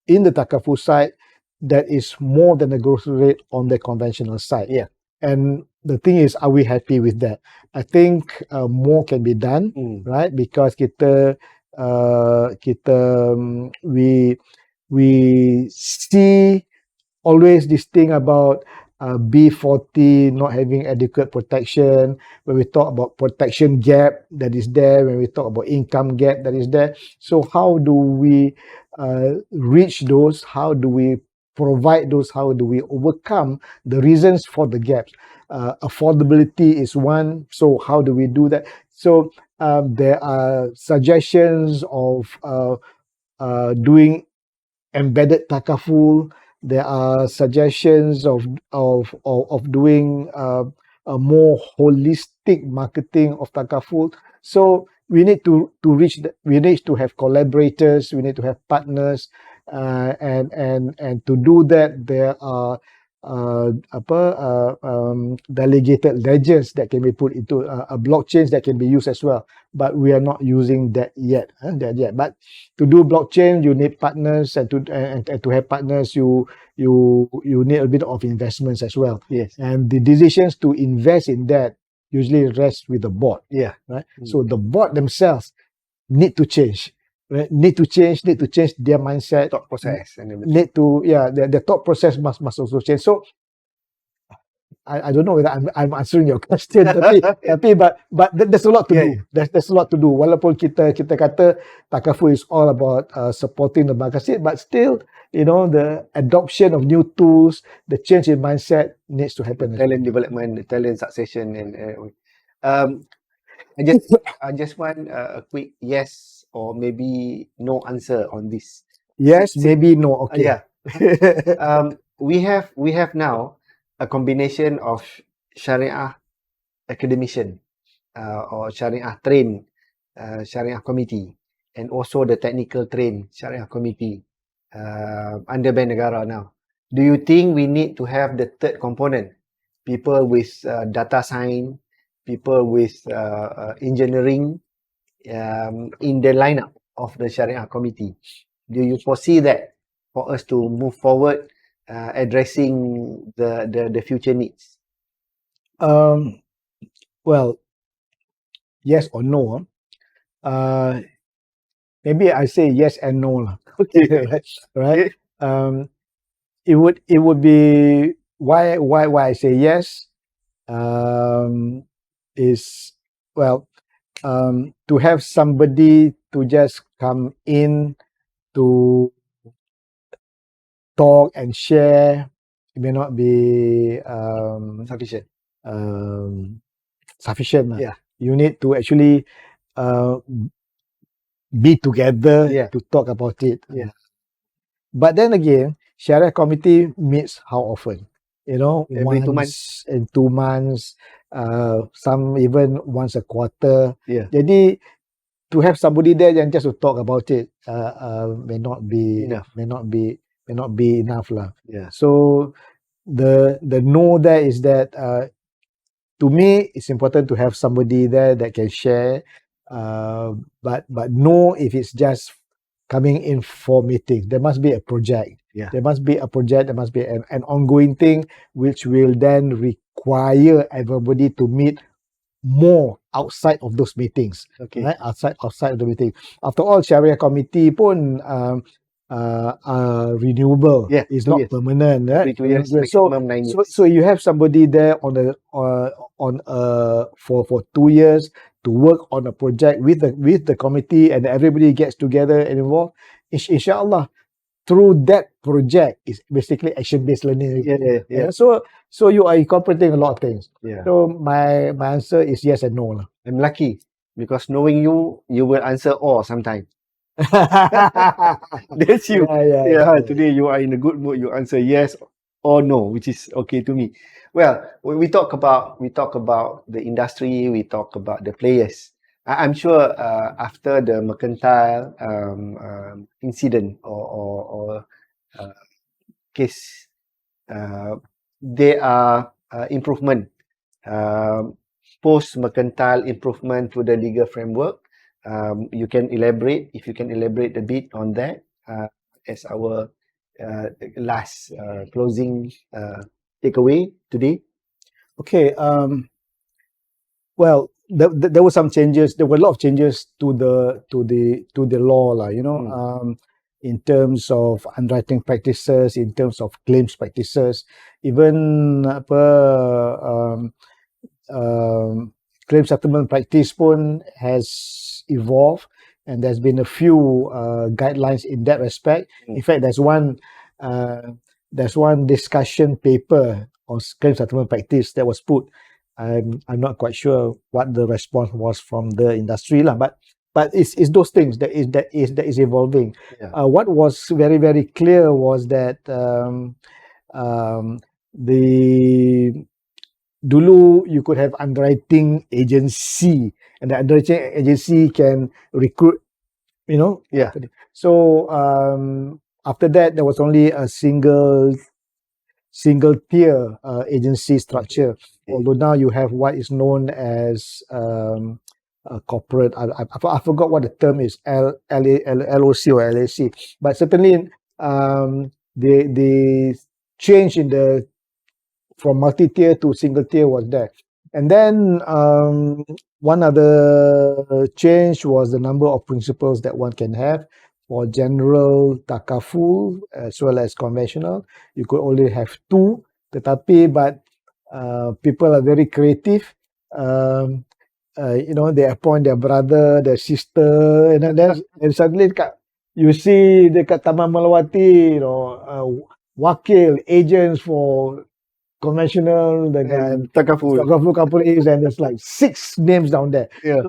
in the takaful side that is more than the growth rate on the conventional side. Yeah. And the thing is, are we happy with that? I think more can be done, right? Because we see always this thing about B40 not having adequate protection. When we talk about protection gap that is there, when we talk about income gap that is there. So how do we reach those? How do we provide those? How do we overcome the reasons for the gaps? Affordability is one. So how do we do that? So there are suggestions of doing embedded takaful. There are suggestions of doing a more holistic holistic marketing of Takaful. So we need to we need to have collaborators, we need to have partners, and to do that there are delegated ledgers that can be put into a blockchains that can be used as well. But we are not using that yet. But to do blockchain, you need partners, and to have partners, you need a bit of investments as well. Yes. And the decisions to invest in that usually rest with the board. Yeah. Right. So the board themselves need to change. Right? Need to change their mindset. Thought process and everything. Need to the thought process must also change. So I don't know whether I'm answering your question, but there's a lot to do. There's a lot to do. Walaupun kita kata Takaful is all about supporting the market, but still, the adoption of new tools, the change in mindset needs to happen. Talent development, the talent succession, and I just want a quick yes or maybe no answer on this. Yes, maybe no. Okay. Yeah. We have now a combination of Sharia academician or Sharia trained Sharia committee, and also the technical trained Sharia committee under Bank Negara now. Do you think we need to have the third component, people with data science, people with engineering in the lineup of the Sharia committee? Do you foresee that for us to move forward addressing the future needs? Well, yes or no. Maybe I say yes and no. Okay. Right. It would be why I say yes. Is to have somebody to just come in to talk and share, it may not be Sufficient. sufficient. Yeah. You need to actually be together to talk about it. Yeah. But then again, Sharia committee meets how often? Every 2 once in 2 months, some even once a quarter. Yeah. Jadi to have somebody there and just to talk about it may not be Enough. may not be enough lah. Yeah. So the no there is that to me it's important to have somebody there that can share, but no if it's just coming in for meeting. There must be a project. Yeah. There must be a project. There must be an ongoing thing which will then require everybody to meet more outside of those meetings. Okay. Right? Outside of the meeting. After all, Sharia committee pun renewable. Yeah, It's 2 not years. permanent. Right? Every 2 years, So maximum 9 years. so you have somebody there for 2 years to work on a project with the committee, and everybody gets together and involved. Inshallah, through that project is basically action-based learning. Yeah. So you are incorporating a lot of things. Yeah. So my answer is yes and no. I'm lucky because knowing you will answer all sometime. That's you. Yeah. Today you are in a good mood. You answer yes or no, which is okay to me. Well, when we talk about the industry, we talk about the players. I'm sure after the mercantile incident or case, there are improvement, post mercantile improvement to the legal framework. You can elaborate a bit on that as our last closing takeaway today. Okay. Well, there were some changes. There were a lot of changes to the law, in terms of underwriting practices, in terms of claims practices, even claim settlement practice pun has evolved, and there's been a few guidelines in that respect. In fact, there's one discussion paper on claim settlement practice that was put. I'm not quite sure what the response was from the industry lah, but it's those things that is evolving. Yeah. What was very, very clear was that the dulu you could have underwriting agency, and the underwriting agency can recruit, you know. Yeah. So after that, there was only a single tier agency structure. Although now you have what is known as a corporate. I forgot what the term is. LOC or LAC. But certainly, the change in the from multi-tier to single tier was there. And then one other change was the number of principals that one can have. For general takaful as well as conventional, you could only have two. Tetapi, but people are very creative. You know, they appoint their brother, their sister, and suddenly you see dekat Taman Melawati, you know, wakil agents for conventional dengan Takaful. companies, and there's like 6 names down there. Yeah.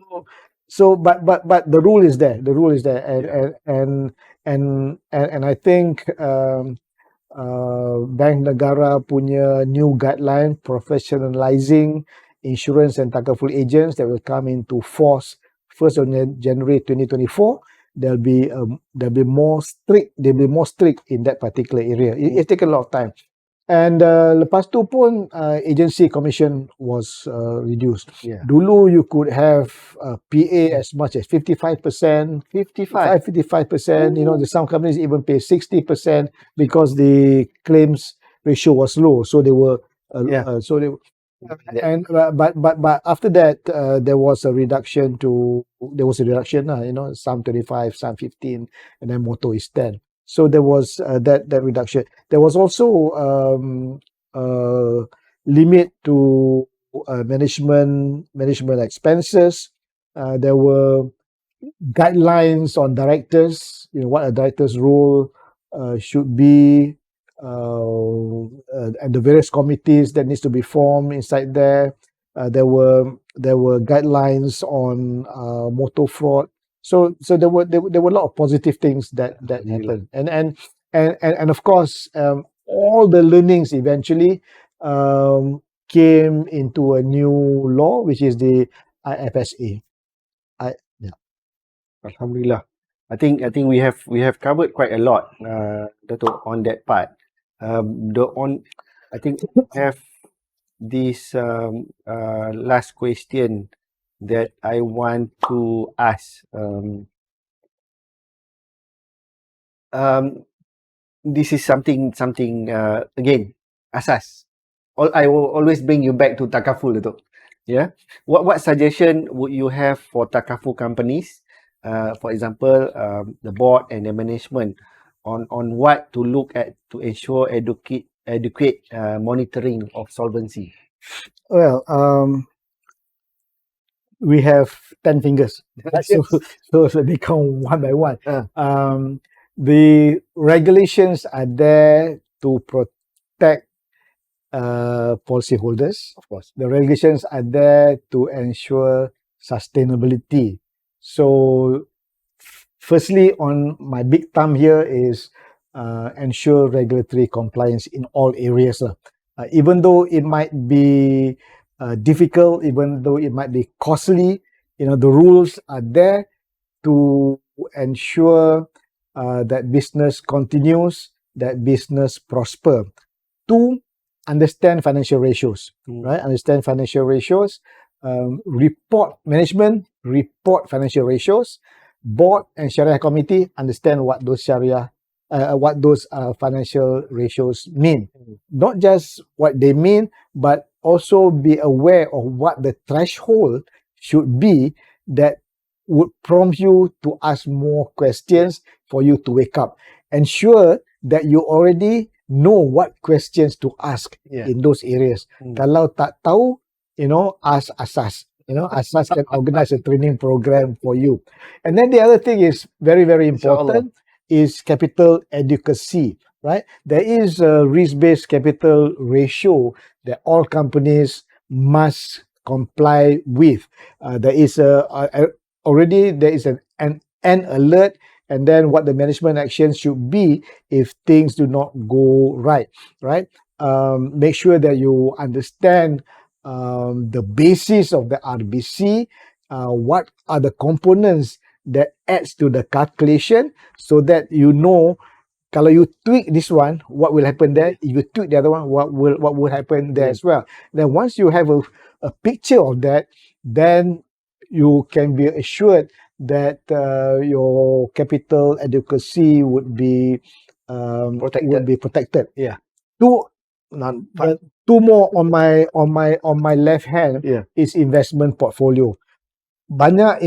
So but the rule is there. The rule is there, and I think Bank Negara punya new guideline professionalizing insurance and takaful agents that will come into force 1st of January 2024. There'll be more strict. They'll be more strict in that particular area. It's taken a lot of time. And lepas tu pun agency commission was reduced. Yeah. Dulu you could have PA as much as 55%, 55%. You know, some companies even pay 60% because the claims ratio was low. So they were, and but after that there was a reduction, you know, some 25, some 15, and then motor is 10. So there was that reduction. There was also limit to management expenses. There were guidelines on directors, you know, what a director's role should be, and the various committees that needs to be formed inside there. There were guidelines on motor fraud. So there were a lot of positive things that happened, and of course all the learnings eventually came into a new law, which is the IFSA. Alhamdulillah. I think we have covered quite a lot, Dato, on that part. I think we have this last question that I want to ask. This is something again, ASAS. I will always bring you back to takaful, Dato. Yeah. What suggestion would you have for takaful companies? For example, the board and the management on what to look at to ensure adequate monitoring of solvency. Well, we have 10 fingers, so they count one by one. The regulations are there to protect policyholders. Of course. The regulations are there to ensure sustainability. So firstly, on my big thumb here is ensure regulatory compliance in all areas. Even though it might be difficult, even though it might be costly, you know, the rules are there to ensure that business continues, that business prosper. To understand financial ratios, right? Understand financial ratios, report financial ratios. Board and Sharia committee understand what those financial ratios mean. Not just what they mean, but also be aware of what the threshold should be that would prompt you to ask more questions for you to wake up. Ensure that you already know what questions to ask in those areas. Kalau tak tahu, you know, ask ASAS. You know, ASAS can organize a training program for you. And then the other thing is very, very important is capital adequacy, right? There is a risk-based capital ratio that all companies must comply with. There is already an alert, and then what the management action should be if things do not go right. Make sure that you understand the basis of the RBC, what are the components that adds to the calculation, so that you know, kalau you tweak this one, what will happen there? If you tweak the other one, what will happen there as well? Then once you have a picture of that, then you can be assured that your capital adequacy would be protected. Yeah. Two, two more on my left hand is investment portfolio. Banyak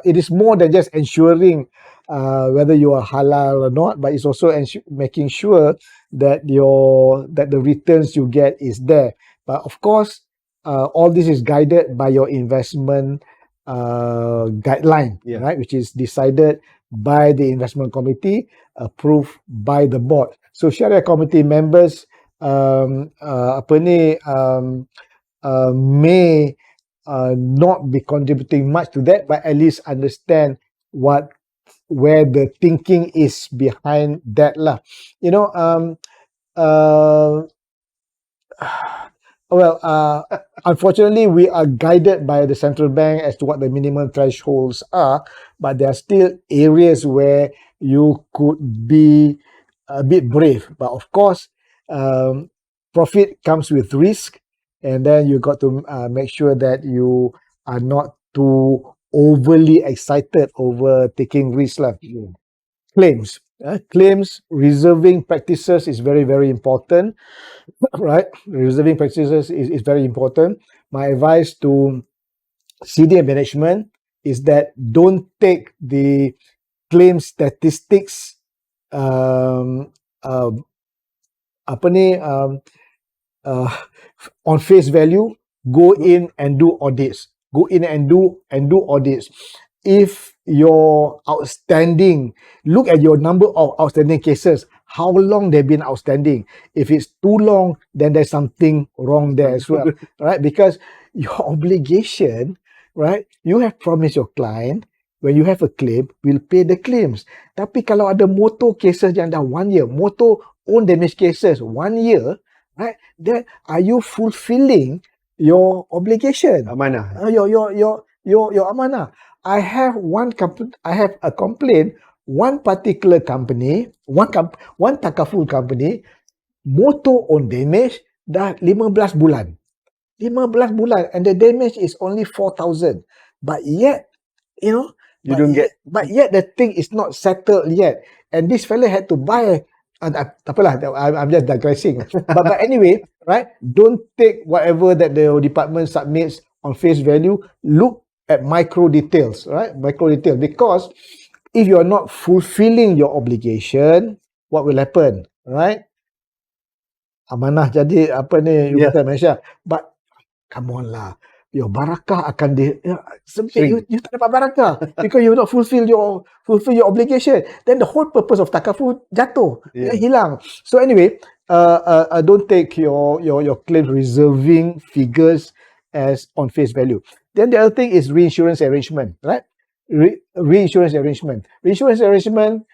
it is more than just ensuring whether you are halal or not, but it's also making sure that the returns you get is there. But of course, all this is guided by your investment guideline, right, which is decided by the investment committee, approved by the board. So Sharia committee members may not be contributing much to that, but at least understand where the thinking is behind that lah. You know, unfortunately, we are guided by the central bank as to what the minimum thresholds are, but there are still areas where you could be a bit brave. But of course, profit comes with risk, and then you got to make sure that you are not too overly excited over taking risks lah. Claims. Claims, reserving practices is very, very important, right? Reserving practices is very important. My advice to senior management is that don't take the claim statistics on face value. Go in and do audits. Go in and do audits. If your outstanding, look at your number of outstanding cases, how long they've been outstanding. If it's too long, then there's something wrong there as well, right? Because your obligation, right? You have promised your client, when you have a claim, we'll pay the claims. Tapi kalau ada motor cases yang dah 1 year, motor own damage cases 1 year, right? Then are you fulfilling your obligation? Amanah. Your amanah. I have a complaint. One particular company, one takaful company, motor own damage dah 15 bulan. 15 bulan, and the damage is only 4,000. But yet, you know, but yet the thing is not settled yet. And this fella had to buy. Tak apalah, I'm just digressing. but anyway, right? Don't take whatever that the department submits on face value. Look at micro details, right? Micro details. Because if you're not fulfilling your obligation, what will happen, right? Amanah jadi you kata Malaysia. But come on lah, your barakah akan sempit. You tak dapat barakah because you not fulfill your obligation. Then the whole purpose of takaful jatuh, hilang. So anyway, don't take your claim reserving figures as on face value. Then the other thing is reinsurance arrangement, right? Reinsurance arrangement. Reinsurance arrangement,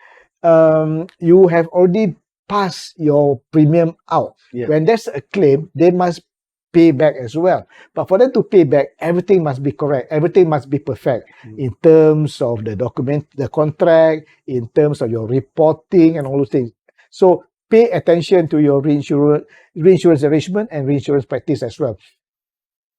you have already passed your premium out. When there's a claim, they must pay back as well. But for them to pay back, everything must be correct. Everything must be perfect in terms of the document, the contract, in terms of your reporting and all those things. So pay attention to your reinsurance arrangement and reinsurance practice as well.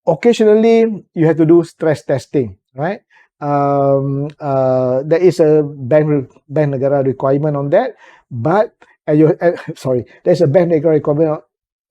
Occasionally, you have to do stress testing, right? There is a bank negara requirement on that, but there's a bank negara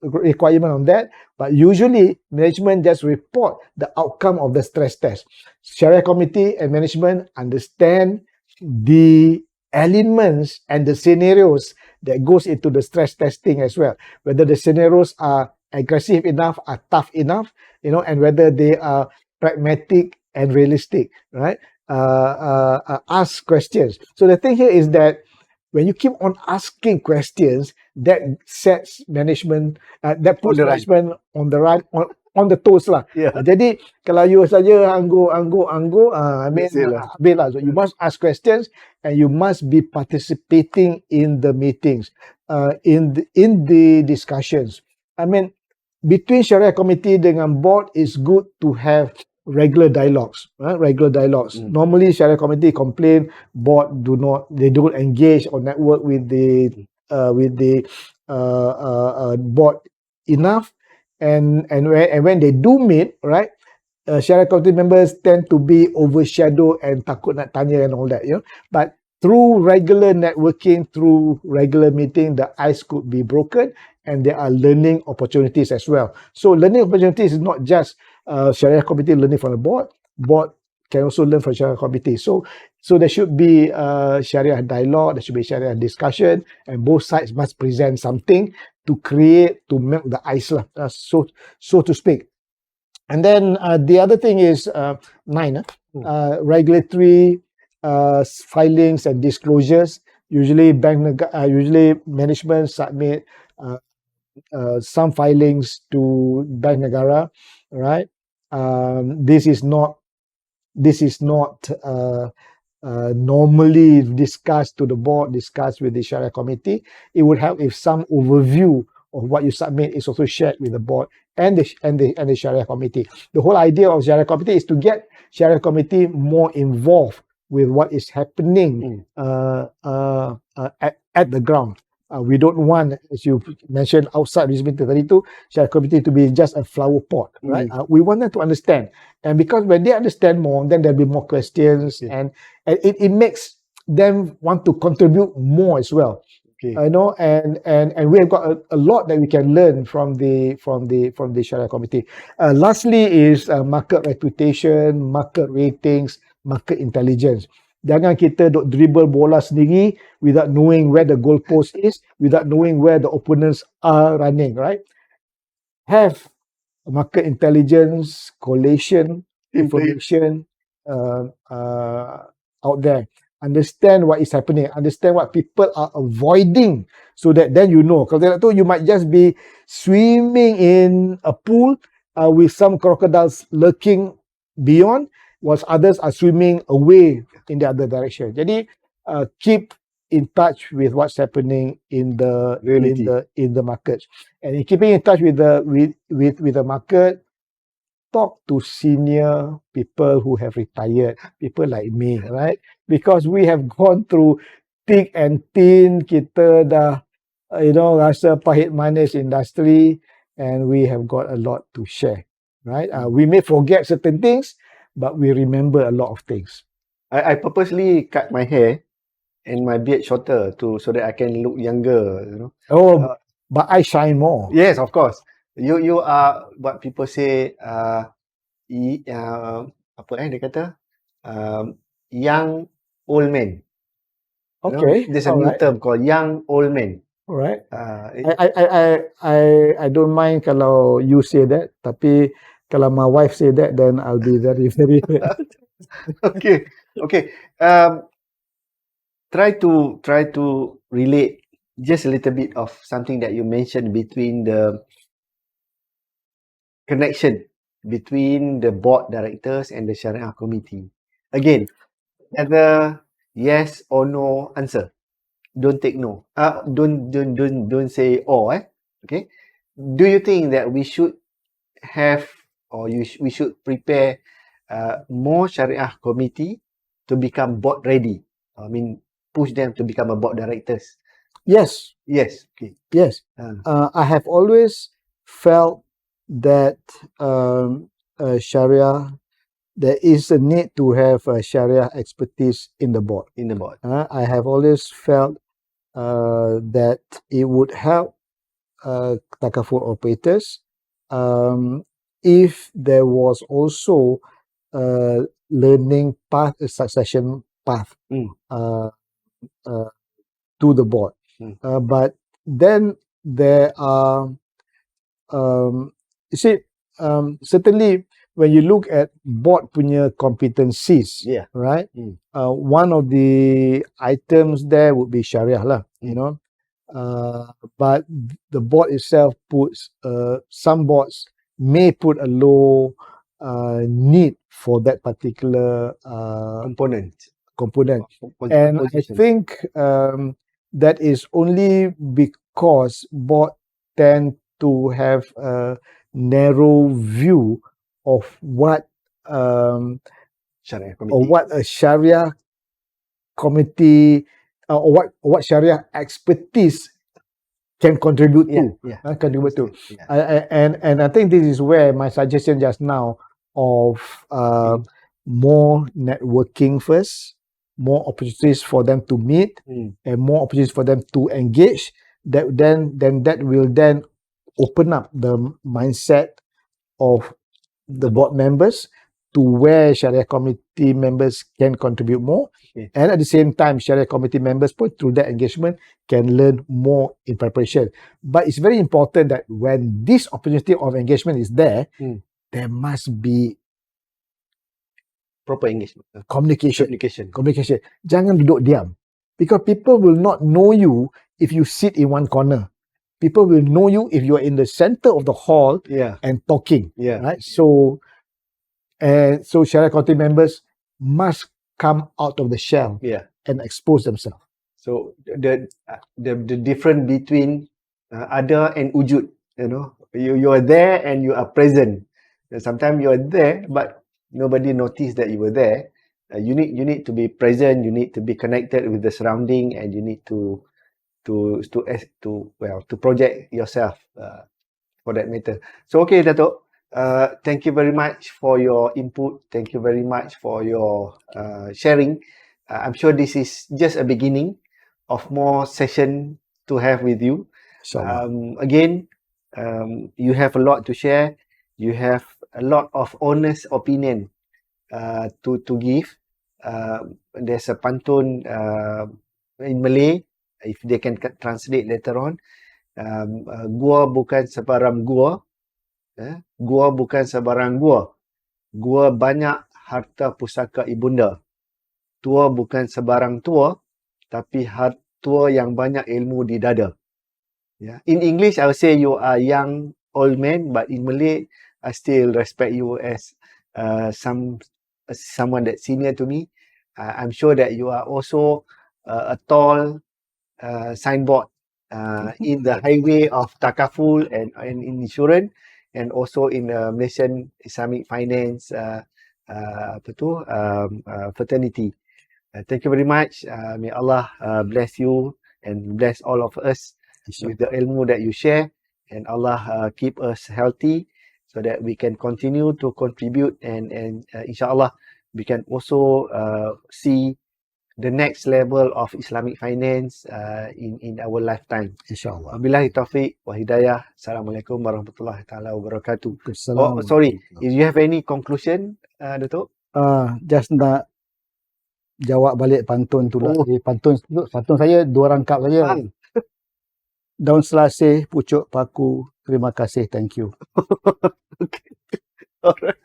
requirement on that, but usually management just report the outcome of the stress test. Sharia committee and management understand the elements and the scenarios that goes into the stress testing as well, whether the scenarios are aggressive enough, are tough enough, and whether they are pragmatic and realistic, right? Ask questions. So the thing here is that when you keep on asking questions, that sets management, that puts management on the right, on the toes lah. Jadi kalau you saja anggo, so you must ask questions and you must be participating in the meetings, in the discussions. I mean, between Syariah Committee dengan board, it's good to have regular dialogues. Regular dialogues. Normally, Syariah Committee complain board they don't engage or network with the board enough, and when they do meet, right? Syariah Committee members tend to be overshadowed and takut nak tanya and all that, But through regular networking, through regular meeting, the ice could be broken, and there are learning opportunities as well. So learning opportunities is not just Syariah Committee learning from the board. Board can also learn from Syariah Committee. So there should be Syariah dialogue, there should be Syariah discussion, and both sides must present something to melt the ice, so to speak. And then the other thing is 9, regulatory filings and disclosures. Usually management submit some filings to Bank Negara, right? This is not normally discussed to the board, discussed with the Sharia Committee. It would help if some overview of what you submit is also shared with the board and the Sharia Committee. The whole idea of Sharia Committee is to get Sharia Committee more involved with what is happening at the ground. We don't want, as you mentioned, outside Rizmin 32, Sharia Committee to be just a flower pot, right? We want them to understand. And because when they understand more, then there'll be more questions, and it makes them want to contribute more as well. And we have got a lot that we can learn from the Sharia Committee. Lastly is market reputation, market ratings, market intelligence. Jangan kita duk dribble bola sendiri without knowing where the goalpost is, without knowing where the opponents are running, right? Have market intelligence, collation, information out there. Understand what is happening, understand what people are avoiding, so that then you know. Kalau you might just be swimming in a pool with some crocodiles lurking beyond, whilst others are swimming away in the other direction. Jadi keep in touch with what's happening in the markets, and in keeping in touch with the market, talk to senior people who have retired, people like me, right? Because we have gone through thick and thin. Kita dah rasa pahit manis industry, and we have got a lot to share, right? We may forget certain things, but we remember a lot of things. I purposely cut my hair and my beard shorter so that I can look younger, But I shine more. Yes, of course. You are what people say. Apa dia kata? Young old man. Okay. There's a new term called young old man. All right. I don't mind kalau you say that, tapi kalau my wife say that, then I'll be very, very. Okay. Try to relate just a little bit of something that you mentioned between the connection between the board directors and the Sharia Committee. Again, either yes or no answer. Don't take no. Don't say okay. Do you think that we should have, or we should prepare more Sharia Committee to become board ready? I mean, push them to become a board directors. Yes. Okay. Yes. I have always felt that Sharia, there is a need to have Sharia expertise in the board. I have always felt that it would help takaful operators if there was also a learning path, a succession path to the board. But then there are, certainly when you look at board punya competencies, right? One of the items there would be Sharia lah, but the board itself puts, some boards may put a low need for that particular component. And I think that is only because board tend to have a narrow view of what Syariah or Committee. what a Sharia committee or what Sharia expertise can contribute to. Yeah. Contribute to. Yeah. And I think this is where my suggestion just now of more networking first, more opportunities for them to meet, and more opportunities for them to engage. That that will then open up the mindset of the board members to where Sharia committee members can contribute more. Okay. And at the same time, Sharia committee members put through that engagement can learn more in preparation. But it's very important that when this opportunity of engagement is there, there must be Proper engagement. communication. Jangan duduk diam. Because people will not know you if you sit in one corner. People will know you if you are in the center of the hall and talking. Yeah. Right? So Sharia committee members must come out of the shell and expose themselves. So the difference between ada and wujud, you are there and you are present. Sometimes you are there, but nobody noticed that you were there. You need to be present. You need to be connected with the surrounding, and you need to project yourself for that matter. So okay, Dato'. Thank you very much for your input. Thank you very much for your sharing. I'm sure this is just a beginning of more session to have with you. Again, you have a lot to share. You have a lot of honest opinion to give. There's a pantun in Malay, if they can translate later on. Gua bukan sebarang gua. Gua bukan sebarang gua. Gua banyak harta pusaka ibunda. Tua bukan sebarang tua, tapi tua yang banyak ilmu di dada. Yeah. In English, I would say you are young old man, but in Malay, I still respect you as someone that's senior to me. I'm sure that you are also a tall signboard in the highway of takaful and in insurance, and also in Malaysian Islamic finance fraternity. Thank you very much. May Allah bless you and bless all of us with the ilmu that you share, and Allah keep us healthy so that we can continue to contribute, and insyaAllah we can also see the next level of Islamic finance in our lifetime. InsyaAllah. Wabillahi taufiq wa hidayah. Assalamualaikum warahmatullahi taala wabarakatuh. Oh, sorry. If you have any conclusion, Dato'? Just nak jawab balik pantun tu lah. Pantun saya 2 rangkap saja. Daun selasih, pucuk paku, terima kasih, thank you. Okay. Alright.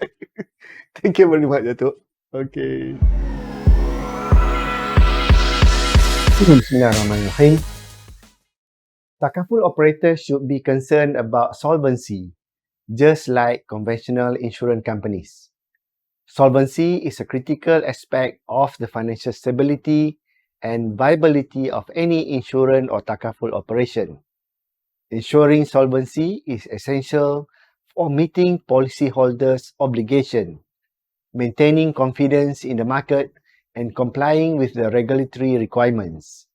Thank you very much, Dato'. Okay. Bismillahirrahmanirrahim. Takaful operators should be concerned about solvency, just like conventional insurance companies. Solvency is a critical aspect of the financial stability and viability of any insurance or takaful operation. Ensuring solvency is essential for meeting policyholders' obligation, maintaining confidence in the market, and complying with the regulatory requirements.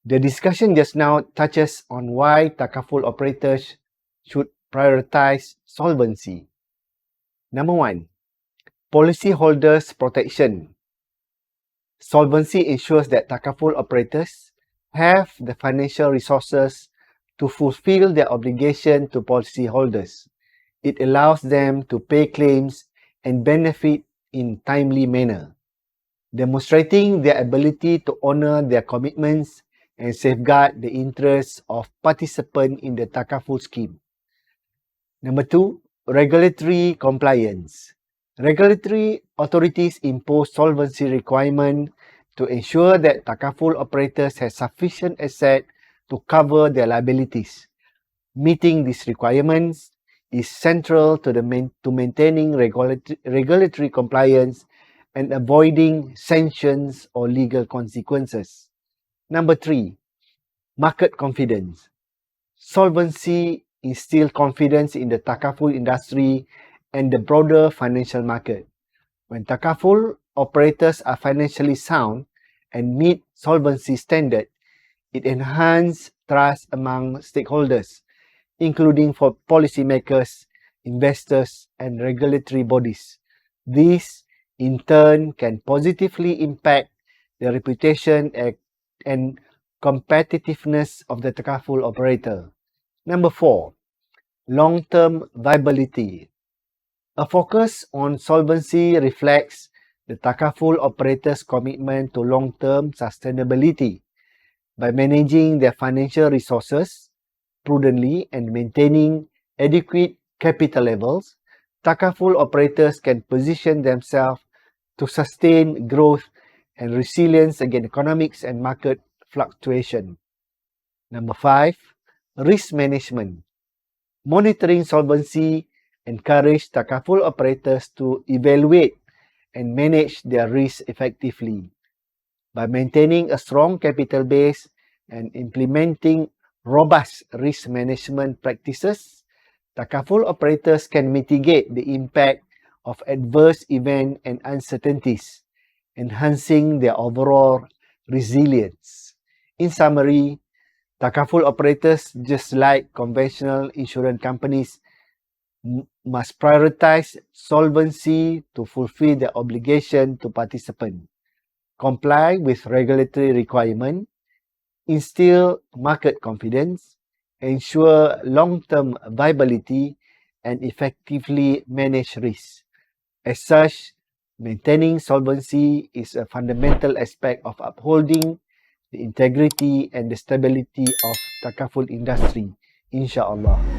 The discussion just now touches on why takaful operators should prioritize solvency. Number 1, policyholders' protection. Solvency ensures that takaful operators have the financial resources to fulfill their obligation to policyholders. It allows them to pay claims and benefit in timely manner, demonstrating their ability to honor their commitments and safeguard the interests of participants in the takaful scheme. Number 2, regulatory compliance. Regulatory authorities impose solvency requirements to ensure that takaful operators have sufficient assets to cover their liabilities. Meeting these requirements is central to maintaining regulatory compliance and avoiding sanctions or legal consequences. Number 3, market confidence. Solvency instill confidence in the takaful industry and the broader financial market. When takaful operators are financially sound and meet solvency standard, it enhances trust among stakeholders, including for policymakers, investors, and regulatory bodies. This, in turn, can positively impact the reputation and competitiveness of the takaful operator. Number 4, long-term viability. A focus on solvency reflects the takaful operator's commitment to long-term sustainability. By managing their financial resources prudently and maintaining adequate capital levels, takaful operators can position themselves to sustain growth and resilience against economics and market fluctuation. Number 5, risk management. Monitoring solvency encourages takaful operators to evaluate and manage their risk effectively. By maintaining a strong capital base and implementing robust risk management practices, takaful operators can mitigate the impact of adverse events and uncertainties, enhancing their overall resilience. In summary, takaful operators, just like conventional insurance companies, must prioritize solvency to fulfill their obligation to participants, comply with regulatory requirements, instill market confidence, ensure long-term viability, and effectively manage risk. As such, maintaining solvency is a fundamental aspect of upholding the integrity and the stability of takaful industry, inshallah.